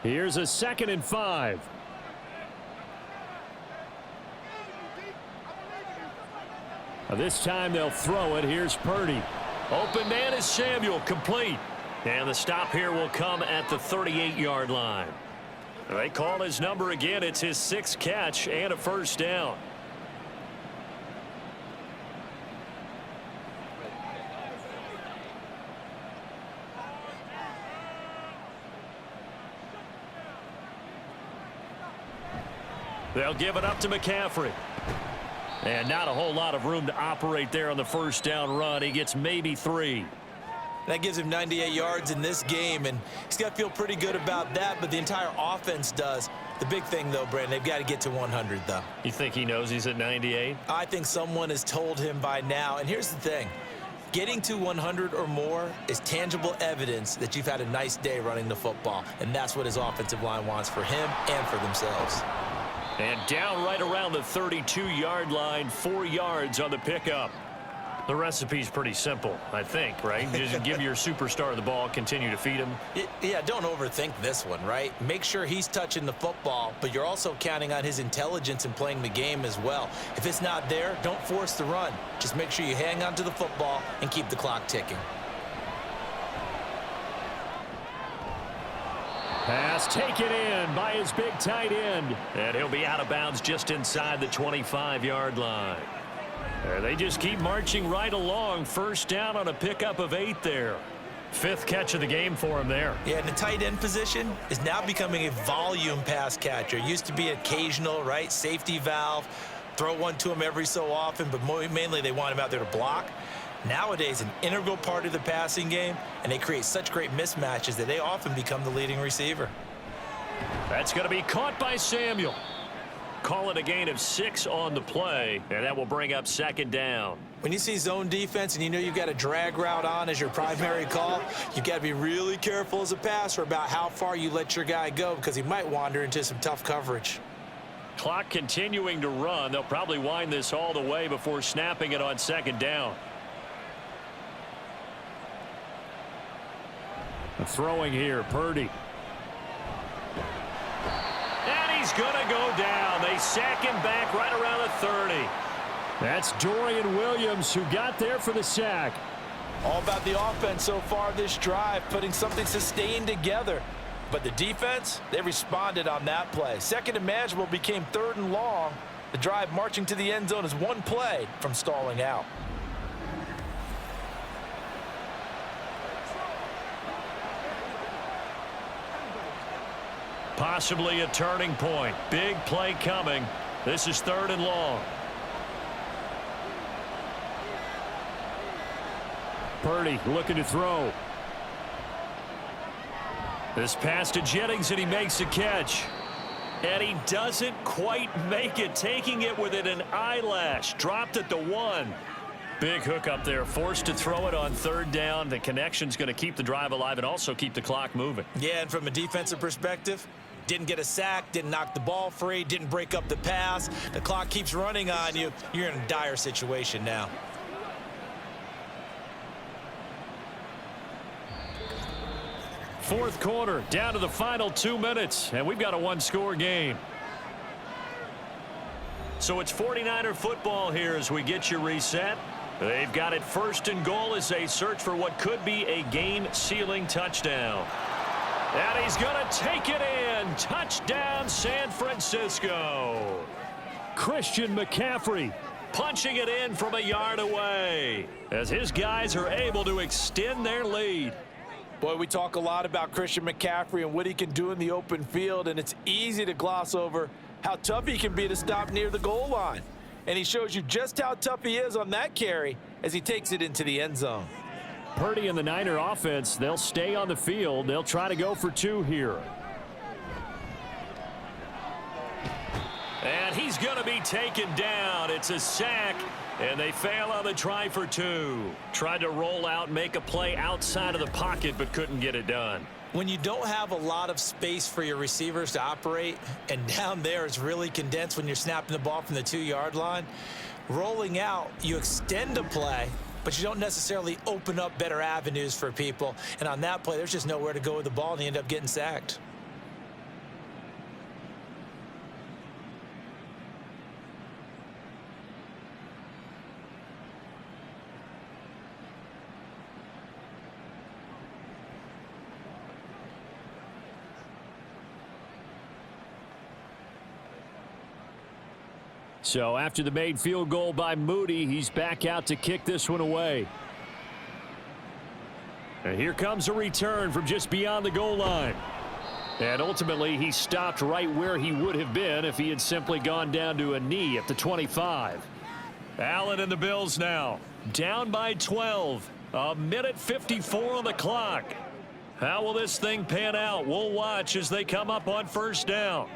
Here's a 2nd and 5. This time they'll throw it. Here's Purdy. Open man is Samuel, complete. And the stop here will come at the 38-yard line. They call his number again. It's his 6th catch and a first down. They'll give it up to McCaffrey. And not a whole lot of room to operate there on the first down run. He gets maybe 3. That gives him 98 yards in this game, and he's got to feel pretty good about that, but the entire offense does. The big thing, though, Brandon, they've got to get to 100, though. You think he knows he's at 98? I think someone has told him by now, and here's the thing. Getting to 100 or more is tangible evidence that you've had a nice day running the football, and that's what his offensive line wants for him and for themselves. And down right around the 32-yard line, 4 yards on the pickup. The recipe's pretty simple, I think, right? Just give your superstar the ball, continue to feed him. Yeah, don't overthink this one, right? Make sure he's touching the football, but you're also counting on his intelligence in playing the game as well. If it's not there, don't force the run. Just make sure you hang on to the football and keep the clock ticking. Pass taken in by his big tight end. And he'll be out of bounds just inside the 25-yard line. They just keep marching right along. First down on a pickup of 8 there. 5th catch of the game for him there. Yeah, and the tight end position is now becoming a volume pass catcher. Used to be occasional, right? Safety valve. Throw one to him every so often, but mainly they want him out there to block. Nowadays, an integral part of the passing game, and they create such great mismatches that they often become the leading receiver. That's going to be caught by Samuel. Call it a gain of 6 on the play, and that will bring up 2nd down. When you see zone defense and you know you've got a drag route on as your primary call, you've got to be really careful as a passer about how far you let your guy go because he might wander into some tough coverage. Clock continuing to run. They'll probably wind this all the way before snapping it on 2nd down. Throwing here, Purdy. And he's going to go down. They sack him back right around the 30. That's Dorian Williams who got there for the sack. All about the offense so far this drive, putting something sustained together. But the defense, they responded on that play. 2nd and manageable became 3rd and long. The drive marching to the end zone is 1 play from stalling out. Possibly a turning point. Big play coming. This is 3rd and long. Purdy looking to throw. This pass to Jennings, and he makes the catch. And he doesn't quite make it, taking it within an eyelash. Dropped at the 1. Big hook up there, forced to throw it on 3rd down. The connection's going to keep the drive alive and also keep the clock moving. Yeah, and from a defensive perspective, didn't get a sack, didn't knock the ball free, didn't break up the pass. The clock keeps running on you. You're in a dire situation now. Fourth quarter, down to the final 2 minutes, and we've got a 1-score game. So it's 49er football here as we get you reset. They've got it 1st and goal as they search for what could be a game-sealing touchdown. And he's going to take it in. Touchdown, San Francisco. Christian McCaffrey punching it in from a yard away as his guys are able to extend their lead. Boy, we talk a lot about Christian McCaffrey and what he can do in the open field, and it's easy to gloss over how tough he can be to stop near the goal line. And he shows you just how tough he is on that carry as he takes it into the end zone. Purdy and the Niner offense, they'll stay on the field. They'll try to go for 2 here. And he's going to be taken down. It's a sack, and they fail on the try for 2. Tried to roll out, make a play outside of the pocket, but couldn't get it done. When you don't have a lot of space for your receivers to operate, and down there it's really condensed when you're snapping the ball from the 2-yard line, rolling out, you extend a play, but you don't necessarily open up better avenues for people. And on that play, there's just nowhere to go with the ball, and they end up getting sacked. So after the made field goal by Moody, he's back out to kick this one away. And here comes a return from just beyond the goal line. And ultimately, he stopped right where he would have been if he had simply gone down to a knee at the 25. Allen and the Bills now down by 12. A minute 54 on the clock. How will this thing pan out? We'll watch as they come up on first down.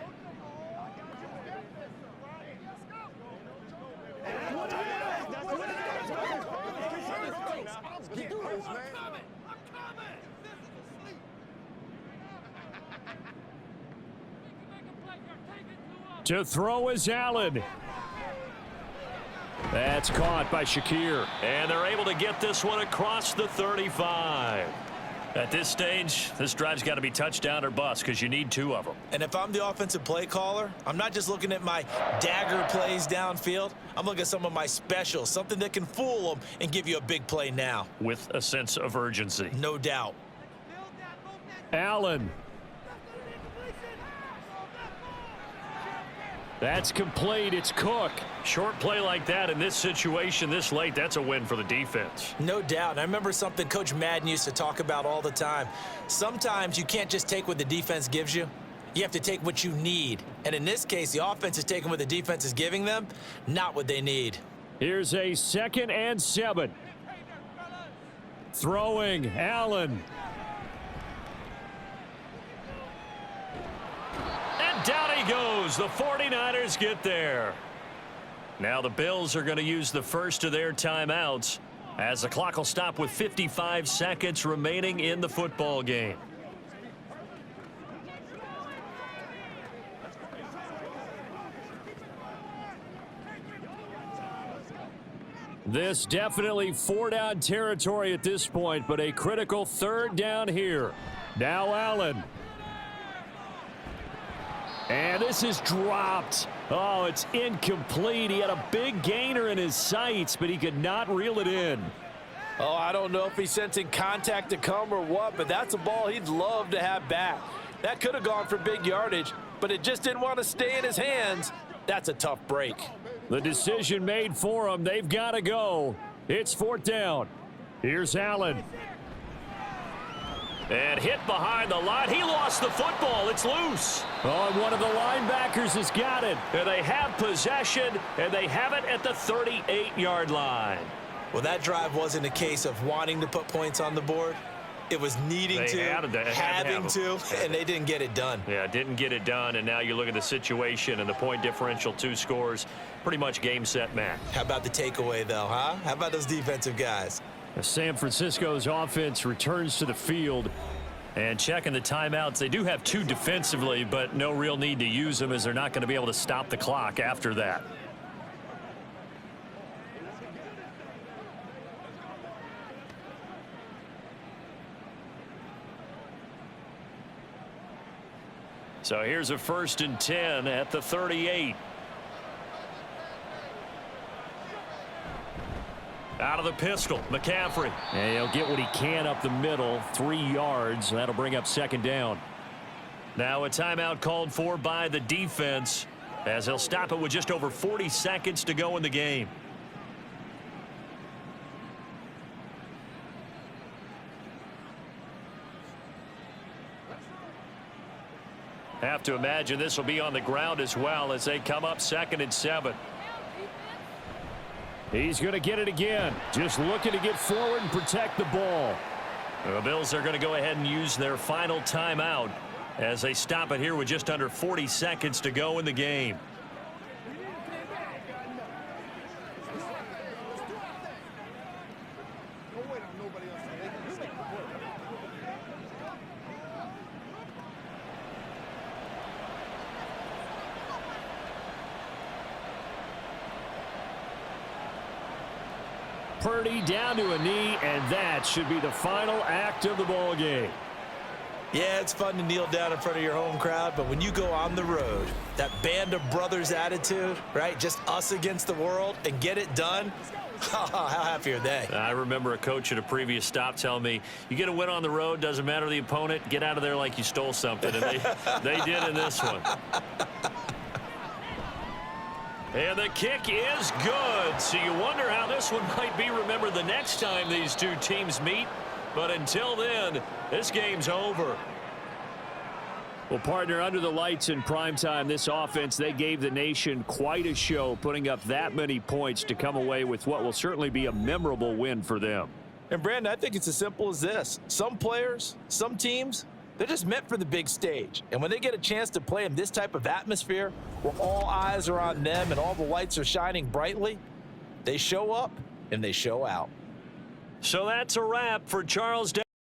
To throw is Allen. That's caught by Shakir. And they're able to get this one across the 35. At this stage, this drive's got to be touchdown or bust because you need 2 of them. And if I'm the offensive play caller, I'm not just looking at my dagger plays downfield. I'm looking at some of my specials, something that can fool them and give you a big play now. With a sense of urgency. No doubt. Allen. That's complete. It's Cook. Short play like that in this situation this late, that's a win for the defense. No doubt. I remember something Coach Madden used to talk about all the time. Sometimes you can't just take what the defense gives you. You have to take what you need. And in this case, the offense is taking what the defense is giving them, not what they need. Here's a 2nd and 7. Throwing, Allen. And down he goes. The 49ers get there. Now the Bills are going to use the first of their timeouts as the clock will stop with 55 seconds remaining in the football game. This definitely 4-down territory at this point, but a critical 3rd down here. Now Allen. And this is dropped. Oh, it's incomplete. He had a big gainer in his sights, but he could not reel it in. Oh, I don't know if he's sensing contact to come or what, but that's a ball he'd love to have back. That could have gone for big yardage, but it just didn't want to stay in his hands. That's a tough break. The decision made for him. They've got to go. It's 4th down. Here's Allen. And hit behind the line. He lost the football. It's loose. Oh, and one of the linebackers has got it. And they have possession, and they have it at the 38-yard line. Well, that drive wasn't a case of wanting to put points on the board. It was needing They to, having to, and they didn't get it done. Yeah, didn't get it done, and now you look at the situation and the point differential, 2 scores, pretty much game, set, match. How about the takeaway, though, huh? How about those defensive guys? San Francisco's offense returns to the field. And checking the timeouts, they do have 2 defensively, but no real need to use them as they're not going to be able to stop the clock after that. So here's a 1st and 10 at the 38. Out of the pistol, McCaffrey. And he'll get what he can up the middle, 3 yards. That'll bring up 2nd down. Now a timeout called for by the defense as they'll stop it with just over 40 seconds to go in the game. Have to imagine this will be on the ground as well as they come up 2nd and 7. He's going to get it again. Just looking to get forward and protect the ball. The Bills are going to go ahead and use their final timeout as they stop it here with just under 40 seconds to go in the game. Purdy down to a knee, and that should be the final act of the ball game. Yeah, it's fun to kneel down in front of your home crowd, but when you go on the road, that band of brothers attitude, right? Just us against the world and get it done. How happy are they? I remember a coach at a previous stop telling me, you get a win on the road, doesn't matter the opponent, get out of there like you stole something. And they did in this one. And the kick is good. So you wonder how this one might be remembered the next time these two teams meet. But until then, this game's over. Well, partner, under the lights in primetime, this offense, they gave the nation quite a show, putting up that many points to come away with what will certainly be a memorable win for them. And, Brandon, I think it's as simple as this. Some players, some teams, they're just meant for the big stage. And when they get a chance to play in this type of atmosphere, where all eyes are on them and all the lights are shining brightly, they show up and they show out. So that's a wrap for Charles.